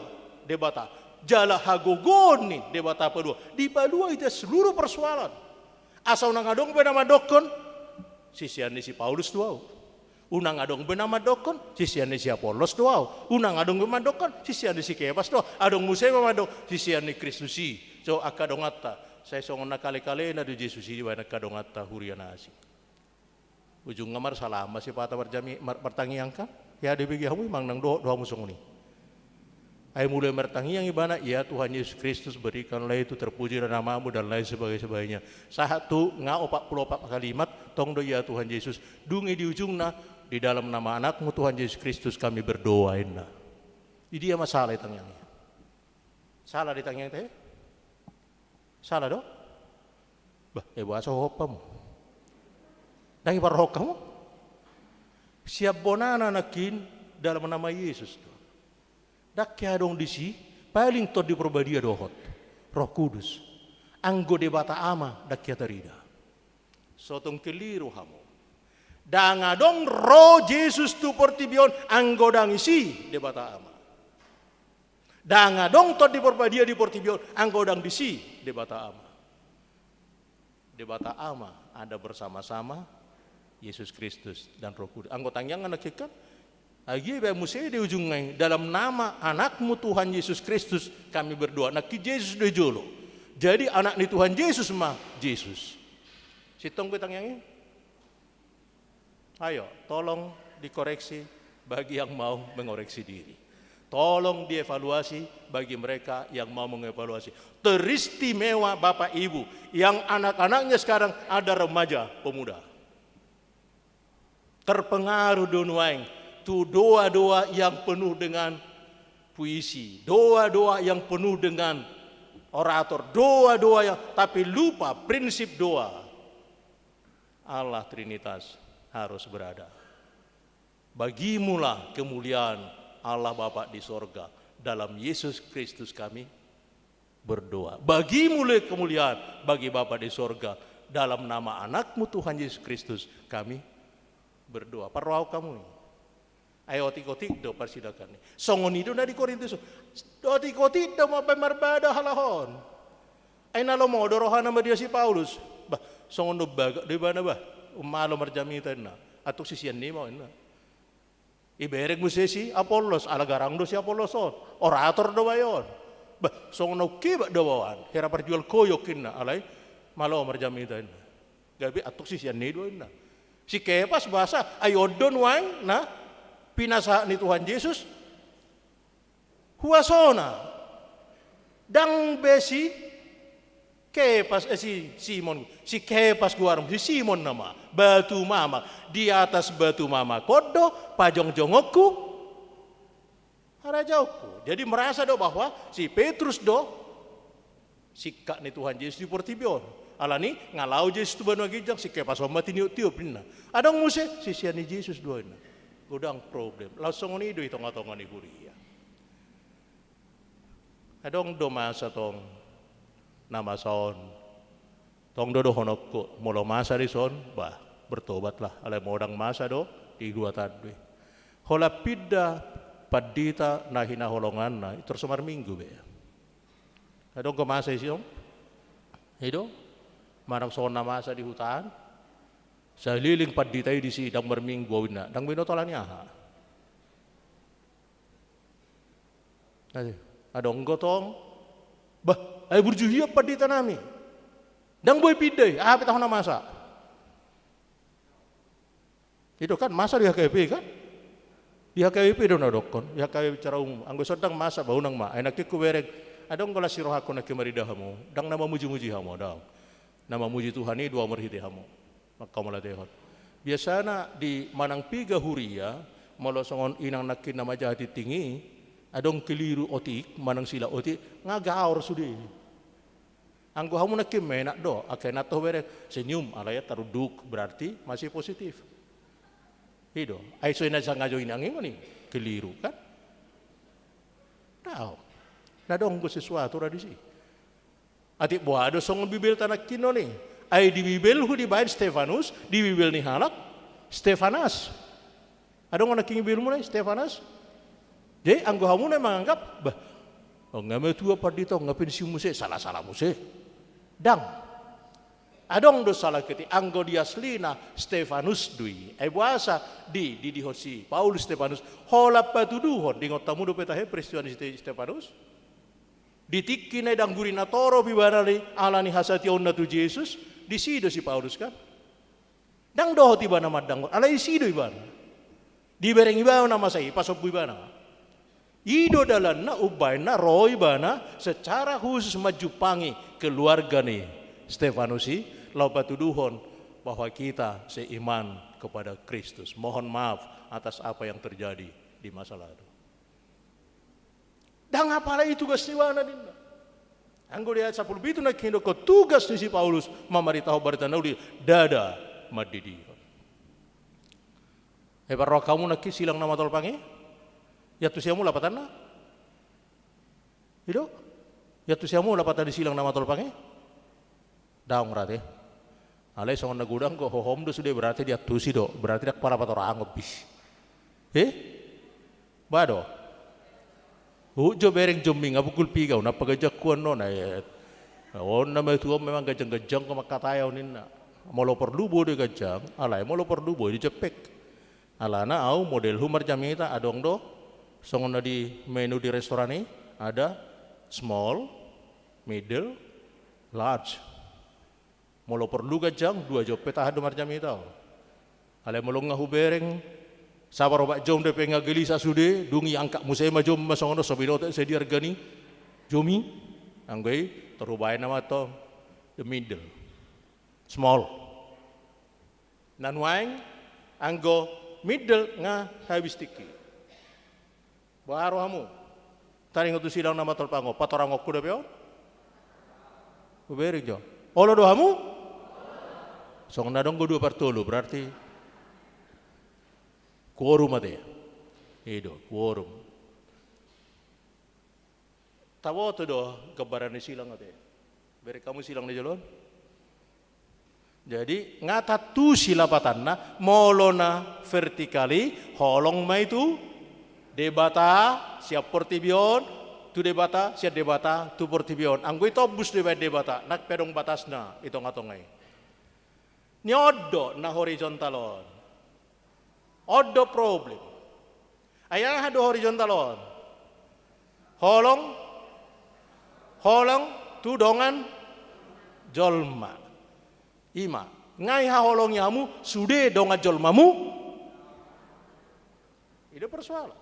debata, jala hagogoni debata palua. Di palua itu seluruh persoalan. Asal nangadong bernama dokon, sisian si Paulus tuau. Unang adong bernama dokon, sisian si Apolos doau. Unang adong bernama dokon, sisian si Kefas doau. Adong Musa bernama sisian ni Kristusi. So akadong atta, saya songon nakali-kali na di Yesus ini banyak akadong atta huriana asing. Ujung ngamar salam masih patah berjami bertangiang kan? Ya dibagi hamu mang nang doa musong ni. Ay mulai bertangiang ibana, ya Tuhan Yesus Kristus berikanlah itu terpuji namamu dan lain sebagainya. Satu nga 44 kalimat tong do ya Tuhan Yesus. Dungi di ujungna di dalam nama anakmu Tuhan Yesus Kristus kami berdoain. Ini dia masalah tangiangnya. Salah di tangiang teh? Salah do? Bah, bahasa hopamu. Nang iparhok kamu? Siap bonana nakin dalam nama Yesus. Dak dong disi paling to di perbadia dohot Roh Kudus anggo debata ama dak terida sotong keliru hamu danga dong Roh Yesus tu portibion anggo dang isi debata ama danga dong to di perbadia di portibion anggo dang disi debata ama ada bersama-sama Yesus Kristus dan Roh Kudus anggo tangyangan nakikan Agi be musai di ujungnya dalam nama anakmu Tuhan Yesus Kristus kami berdoa. Nak Yesus de jolo. Jadi anak ni Tuhan Yesus mah Yesus. Sitong betang yang ini. Ayo, tolong dikoreksi bagi yang mau mengoreksi diri. Tolong dievaluasi bagi mereka yang mau mengevaluasi. Teristimewa Bapak Ibu yang anak-anaknya sekarang ada remaja pemuda. Terpengaruh donuaing. Itu doa-doa yang penuh dengan puisi, doa-doa yang penuh dengan orator, doa-doa yang tapi lupa prinsip doa. Allah Trinitas harus berada. Bagimulah kemuliaan Allah Bapa di sorga. Dalam Yesus Kristus kami berdoa. Bagimulah kemuliaan bagi Bapa di sorga. Dalam nama anakmu Tuhan Yesus Kristus kami berdoa. Parwau kamu nih. Ayo otik-otik do persidakan ni. Songon itu na di Korintus. Otik-otik do mapemarbada halahon. Ay nalo mo dorohan nama dia si Paulus. Bah, songon do baga di bana bah. Umalo marjamitan na. Atuk sisian ni mo na. Ibereg mo si Apolos, alagarang do si Apolos on. Orator do bayon. Bah, songon no kiba do bawan. Hera perjual koyokin na alay malo marjamitan na. Gabi atuk sisian ni do na. Si Kefas bahasa ayodon wang na pinasa ni Tuhan Yesus huasona dang besi Kefas si Simon si Kefas guaram si Simon nama batu mama di atas batu mama kodo pajong jongokku harajauku. Jadi merasa do bahwa si Petrus do sikak ni Tuhan Yesus di portibion alani ngalau Yesus tu banu gijang si Kefas mati tiup dina adang muse si siani Yesus doina udang problem. Langsung ini do itong-atongan ni huria. Adong do masa tong nama son. Tong do honok ko molo masa di son bah bertobatlah alai modang masa do di gua tadwe. Hola pidda padita nahina holongan na terus semar minggu be. Adong ko masa isiong. Hido marang son na masa di hutan. Sa liling paditay di si dang marminggu na dang binotolan niya ha. Adong gotong bah ay burjuhia padita nami. Dang boy piday, apa tahu na masa. Itu kan masa di HKP kan? Di HKP do na dokon, di HKP cara umum. Anggo sedang masa baunang ma, ay nakik kubereg. Adong gola siroh aku nak kemaridah hamu, dang nama muji-muji hamu dang. Nama muji Tuhan ini dua merhiti hamu. Maka malatehon. Biasana di manang piga huria, malo songon inang nakin nama jati tinggi, adong keliru otik, manang sila otik, ngagaur sudi. Anggo hamu nakim menak do, akai nato berek senyum, alaya taruduk berarti masih positif. Hido, ay so ina sa ngajoin angin ni keliru kan? Tahu. Nadong ko sesuatu radisi. Ati buado song bibil tanak kino ni. Ay di bibil hu di bayan Stefanus, di bibil ni halak Stefanas. Adong anak king bibil mo na Stefanas. Jadi anggo hamu na menganggap bah oh ngame tua padito ngapin si muse salah-salah muse. Dang. Adong do salah keti anggo dia slina Stefanus dui. Ay buasa di hosi Paulus Stefanus hola patuduhon di ngotamu do petahe peristiwa ni Stefanus. Ditikin ay dang gurina toro bibarali alani hasati onna tu Yesus di sido si Paulus kan. Dang doho tiba nama dang alai sido ibana. Di bereng ibana nama sai pasop ibana. Ido dalan na ubay na roy bana secara khusus majupangi keluarga nih Stefanusi lau patuduhon bahwa kita seiman kepada Kristus. Mohon maaf atas apa yang terjadi di masa lalu. Dan apalagi tugas niwana dinda. Anggo di ayat 10 itu nak hindo ko tugas ni si Paulus mamaritahu berita nauli dada madidi. Hebar kamu nak silang nama tol pangi? Ya tu siamu lapatan na? Hido? Ya tu siamu lapatan di silang nama tol pangi? Daung rate. Alai songon nagudang ko hohom do sudah berarti dia tu si do, berarti dak para patorang ngobis. Bado. Jo bereng jombing abukul pigaw na pagajak kuan no na na may tuwa memang gajang-gajang ko makatayaw ninna molo perlubo de gajang alay molo perlubo di jepek alana au model humar jamita adong do songon na di menu di restoran ini ada small, middle, large. Molo perlu gajang dua jopet ahad humar jamita alay molo ngahu bereng sabar obat jom de penga gelisa sude dungi angkat musema jom masongono sobinote sedia gani jomi anggai terubay nama to the middle small nanwaing anggo middle nga habis tiki baru hamu taring utu sidang nama tolpango patorang okku de peo uberi jo olo do hamu song nadong go 2/3 berarti quorum ade. Edo, quorum. Tawo to do gabaran ni silang ade. Beri kamu silang ni jalon. Jadi ngata tu silapatanna molona vertikali holong mai tu debata siap portibion tu debata siap debata tu portibion. Anggo itu bus debata nak pedong batasna itu ngatongai. Nyodo na horizontalon. Odo problem. Ayah hado horizontalon. Holong tu dongan jolma. Ima. Ngai ha holong yamu sude dongan jolmamu. Itu persoalan.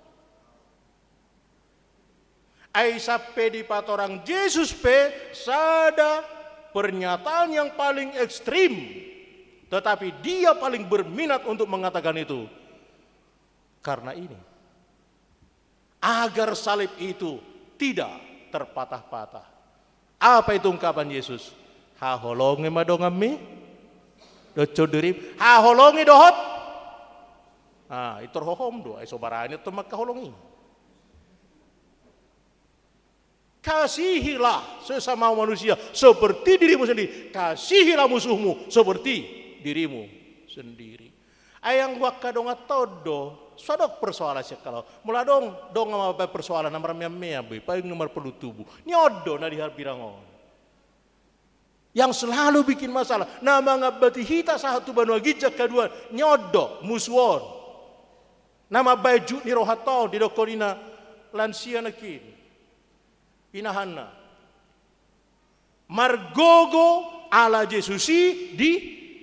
Ai sape di patorang Yesus pe sada pernyataan yang paling ekstrim. Tetapi dia paling berminat untuk mengatakan itu. Karena ini agar salib itu tidak terpatah-patah. Apa itu ungkapan Yesus? Ha holongi madongami do coderip ha holongi dohot. Ah itu hohom do ay sobarani to makaholongi. Kasihilah sesama manusia seperti dirimu sendiri. Kasihilah musuhmu seperti dirimu sendiri. Ayang waka dong todo sodok persoalan sih kalau mula dong apa persoalan nomor mea be paling nomor perlu tubuh nyodo na dihar pirangon Yang selalu bikin masalah. Nama ngabati hita satu banua gijak kedua nyodok musuon. Nama baju ni rohato di dokorina lansia nakin. Inahanna. Margogo ala Jesusi di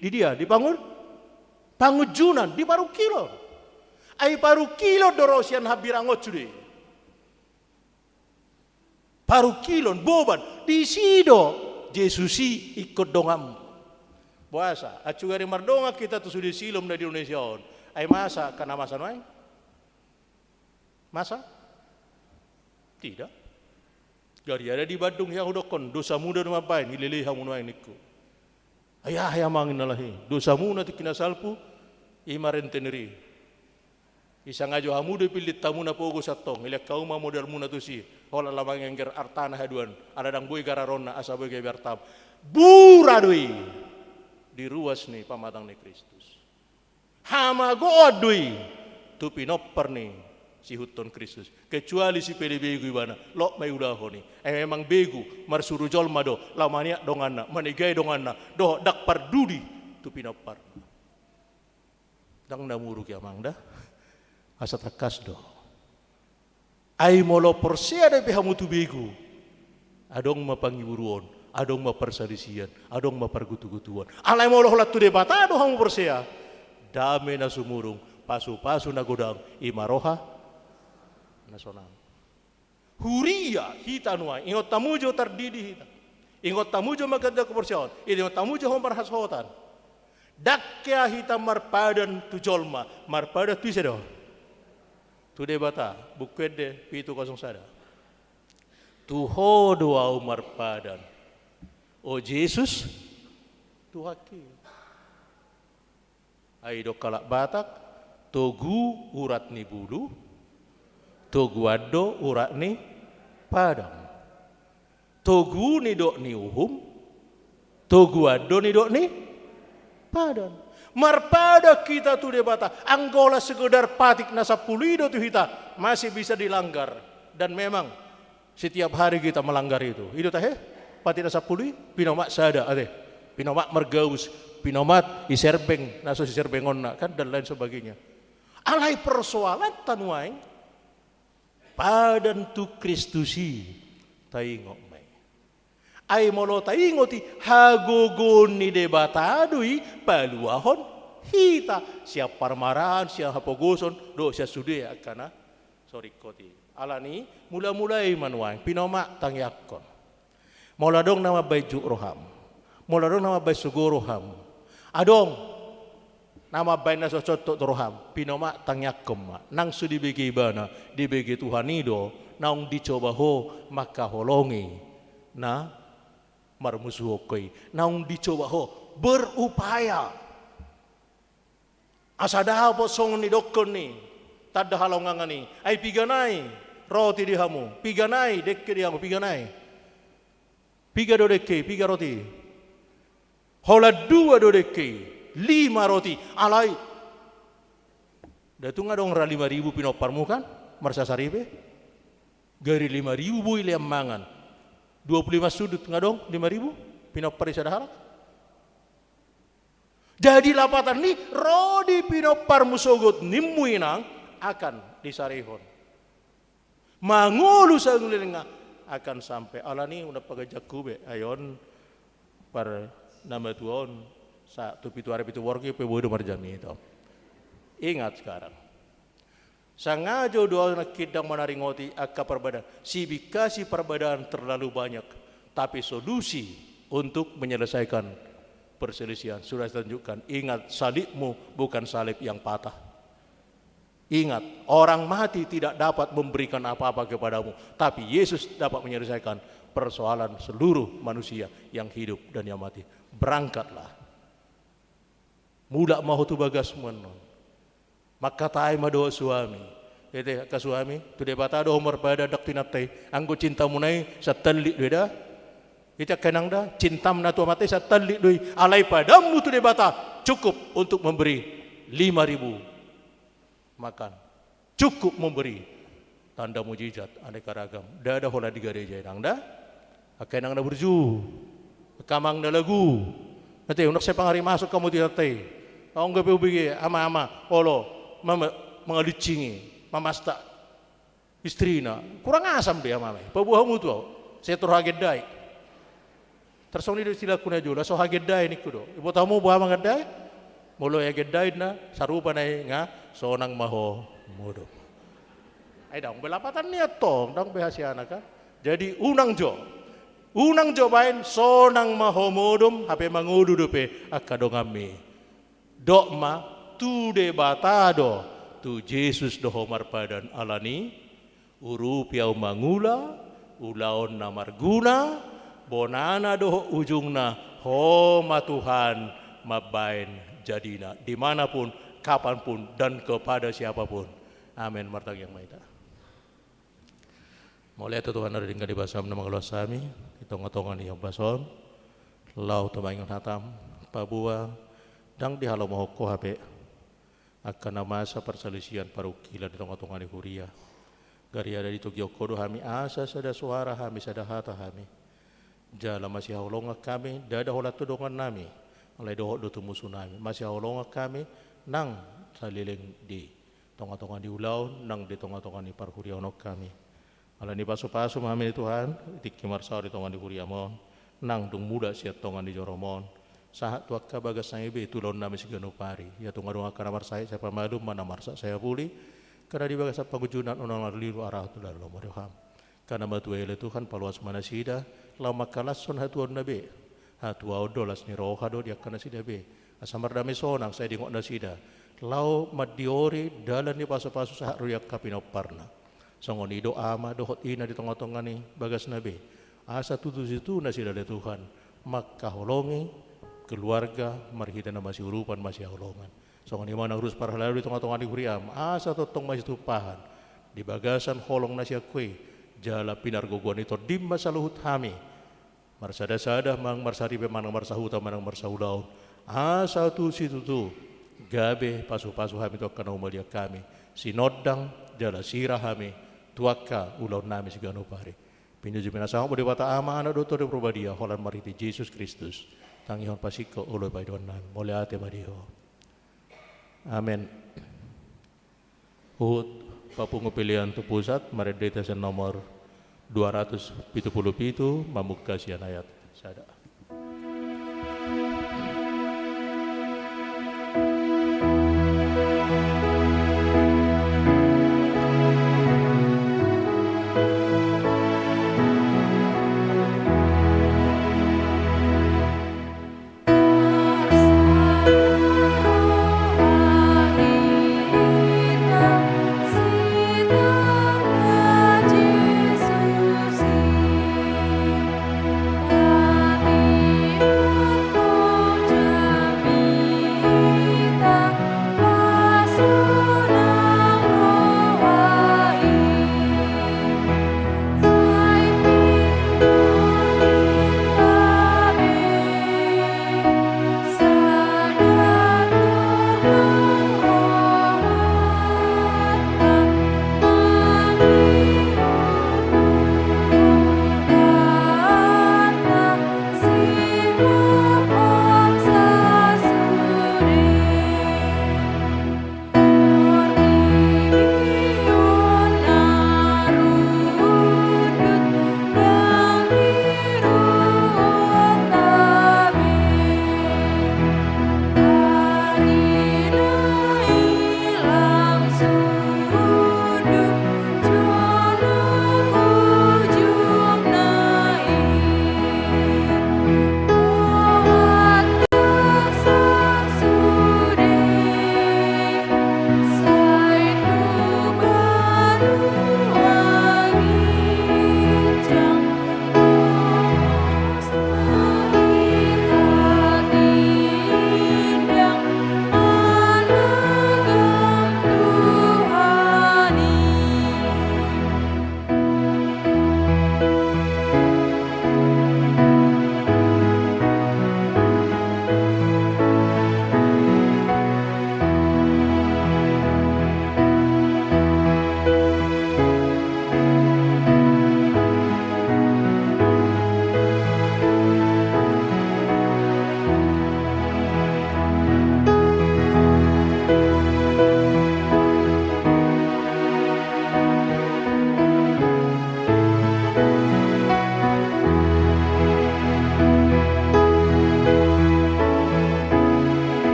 dia dibangun pangujunan di paru kilo. Ai paru kilo dorosian habirangot sude. Paru kilon boban di sido Jesusi ikut dongam. Puasa, acugari mardonga kita tu sudah silom dari Indonesia on. Ai masa kana masa noai? Masa? Tidak. Gari ada di Bandung yang udokon dosa muda nama bain ilele hamun noai niku. Ayah mangin nalahi. Dosa muna tu kina salpu imaren teneri. Isang ajo hamude pilit tamuna pogo satong ilek kauma modal muna tu si. Hola lamang engger artana haduan ada dang boy gararona asa boy ge bertam buradui di ruas nih pamatang ni Kristus hama godui tu pinopper nih si huton Kristus kecuali si PDB gue bana lo mai udah honi memang begu marsuru jolma do lamania dongana manigai dongana do dak pardudi tu pinopper dang namuru ki amang dah asa takas do ai molo persia de hamutu begu adong mapangiburuon adong mapersadisian adong mapargutu-gutuan alai molo holat tu debata do hamu persia dame na sumurung pasu-pasu na godang imaroha nasional huria hita nuai ingot tamujo tardidi hita ingot tamujo maganda kepersiaon ingot tamujo homar hashotan dakya hita marpadan tu jolma marpada tu sedo tu debata bukwede pitu kosong sada tu hodo au marpadan o Jesus tu haki ai do kalak batak togu urat ni bulu togu ado urat ni padang togu ni dok ni uhum togu ado ni dok ni padang marpada kita tu debata anggola sekedar patik nasa pulido tu kita masih bisa dilanggar dan memang setiap hari kita melanggar itu tah patik nasa puli pinomak sada ade pinomak mergaus pinomat iserbeng naso iserbengon kan dan lain sebagainya alai persoalan tanuai padan tu Kristusi taingok mai ai molo taingoti hagogoni debata adui paluahon hita siap parmaran siap hapogoson do sia sude akana sorikoti alani mula-mulai manuang pinoma tangyakon moladong nama baju roham moladong nama baju roham adong nama baina socoto roham pinoma tangyakom nang sudi begi bana di begi Tuhan ido naung dicoba ho maka holongi na marmusuhokoi naung dicoba ho berupaya asada po song ni dokon ni tada halongan ni ai piganai roti di hamu piganai dekke di hamu piganai piga do dekke piga roti hola dua do dekke 5 roti alai datung adong ra 5.000 pinoparmu kan marsa saribe gari 5.000 bui liam mangan 25 sudut ngadong 5.000 pinopar isa daharak jadi lapatan ni rodi pinopar musogot nimuinang akan disarihon mangulu sa ngulilinga akan sampai alani una pagajak kube ayon par nama tuon sa tupitu arep itu worki pe bodo marjami itu ingat sekarang sangajo doa nakidang manaringoti akka perbedaan sibikasi perbedaan terlalu banyak tapi solusi untuk menyelesaikan perselisihan sudah ditunjukkan ingat salibmu bukan salib yang patah ingat orang mati tidak dapat memberikan apa-apa kepadamu tapi Yesus dapat menyelesaikan persoalan seluruh manusia yang hidup dan yang mati berangkatlah muda mau tu bagas menon maka taai madoa suami ete ka suami tu debata do umur pada dak tinatay anggo cinta munai satali beda ita kenang da cintam na tu mate satali doi alai padamu tu debata cukup untuk memberi 5.000 makan cukup memberi tanda mujizat aneka ragam da hola di gereja nang da kenang da berju kamang na lagu. Nanti unak saya pangari masuk kamu tidak teh. Kau nggak pergi ama olo mama mengalucingi mamasta istrina kurang asam dia mama. Pabuhamu tuh saya terhagedai. Tersoni di istilah kuna jula so hagedai ni kudo. Ibu tamu buah mangedai. Molo ya gedai na sarupa na nga sonang maho mudo. Ay dong belapatan niya tong dong behasiana ka. Jadi unang jo bain sonang mahomodom hape mangudu dope akadongami. Dokma tu de batado tu Jesus do homar padan alani urupiau mangula ulaon na marguna bonana do ujungna homa Tuhan mabain jadina dimanapun kapanpun dan kepada siapapun. Amin. Martang yang maida. Mulai itu Tuhan ada tinggal di basam nama keluar sami, hitung-hitungan yang bason, lau temangan hatam, pabua, dang di halau mohoko hape, akan masa perselisihan parukila di hitung-hitungan di huria. Gari ada di Tugiokodo kami asa sada suara kami sada hata kami. Jala masih haulonga kami, dada holat tudongan nami, oleh dohok do tumusu nami, masih haulonga kami, nang saliling di hitung-hitungan di ulau, nang di hitung-hitungan di parhuria onok kami. Ala ni paso-paso mamin Tuhan, itik kimarsau di tongan di kuriamon, nang dung muda siat tongan di joromon, sahat tuak kabagas sang ibe tulon nami sigano pari, ya tunga dunga kana marsai siapa madu mana marsa saya puli, karena di bagas pagujunan onang liru arah tu lalu modoham, karena batu ele Tuhan paluas mana sida, lama kalas son hatuan nabe, hatua odolas ni rohado dia kana sida be, asamar dami sonang saya dingok nasida, lau madiori dalan ni paso-paso sahat ruyak kapinoparna. Songon ido ama dohot ina di tengah-tengah ni bagas nabi asa tutu situ nasi dari Tuhan maka holongi keluarga marhita na masih urupan masih holongan songon imana urus para lalu di tengah-tengah di kuriam asa totong masih tupahan di bagasan holong nasi akui jala pinar goguan itu dimma saluhut hami marsada-sada mang marsari be manang marsahuta manang marsahudaun asa tu situ tu gabe pasu-pasu hami tu akan umalia kami sinodang jala sirah hami tuaka ulau nami sigano pare pinju jimena sama bode bata ama ana dotor de probadia holan mariti Jesus Kristus tangihon pasiko ulo baidon nami mole ate madio amen. Uhud papungu pilihan tu pusat maredeta sen nomor 277 mamukka sian ayat sada. Yesus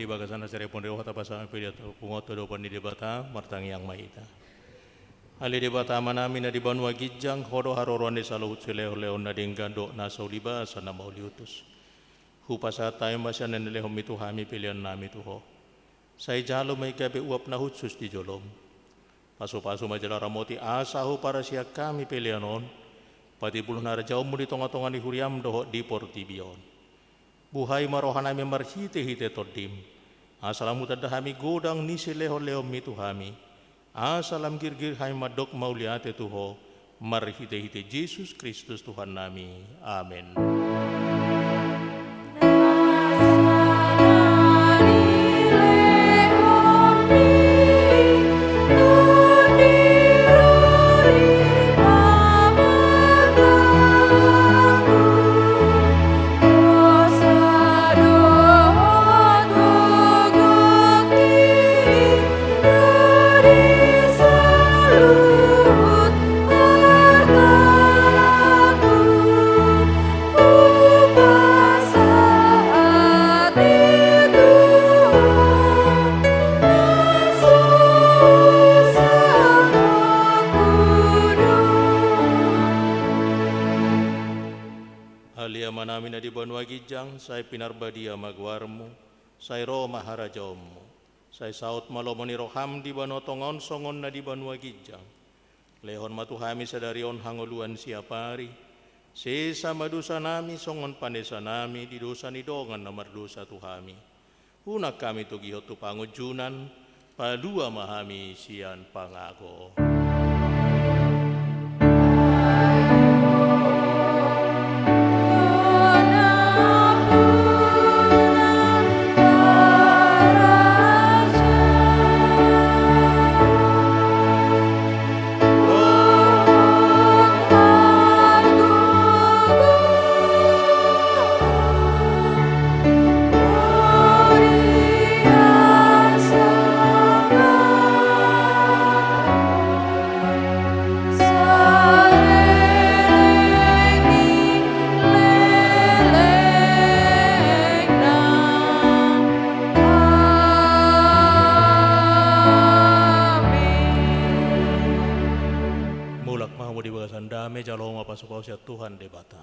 bagasan serepon dewa tapasa pilih pungoto do pandi debata martangi yang mahita. Ali debata manami na di banua gijang hodo haroron de saluhut sileo leon na dinggando na sauliba sana mauliutus. Hupasa tayo masya na nilehom itu hami pilihan nami tuho. Say jalo may gabi uap na hutsus di jolom. Paso-paso majalah ramoti asahu para siya kami pilihanon. Pati puluh nara jauh muli tonga-tonga ni huriam doho di portibion. Buhay marohanami marhite-hite todim. Asalam utadahami godang nisi leho-leho mitu hami. Asalam girgir hai madok mauliate tuho. Marhite-hite Yesus Kristus Tuhan nami. Amin. Manami na di banua gijang, say pinarbadia magwarmu, say ro maharajamu, say saut malomoni roham di bano tongon songon na di banua gijang. Lehon matuhami sadarion hangoluan siapari, sesa madusa nami songon panesa nami di dosa ni dongan na mardosa tuhami. Unak kami tugihot tu pangujunan, padua mahami sian pangako. Pasupausia Tuhan debata.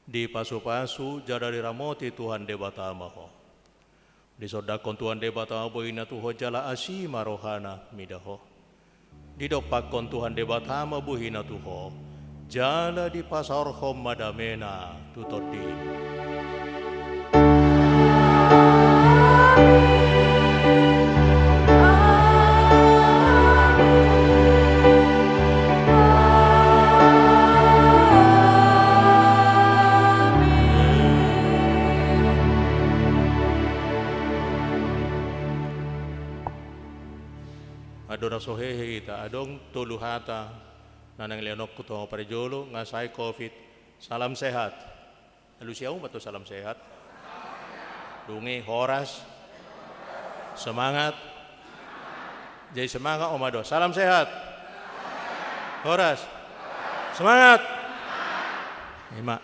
Di pasu-pasu jada di ramoti Tuhan debata maho. Di sodakon Tuhan debata boina tuho jala asi marohana midaho. Di dopakon Tuhan debata mabuhina tuho. Jala di pasar hom madamena tutodi. Adora sohehe ita adong tuluhata nanang leonok kuto parejolo ngasai covid salam sehat. Lalu siau batu salam sehat. Dungi horas semangat. Jadi semangat omado salam sehat. Horas semangat. Ima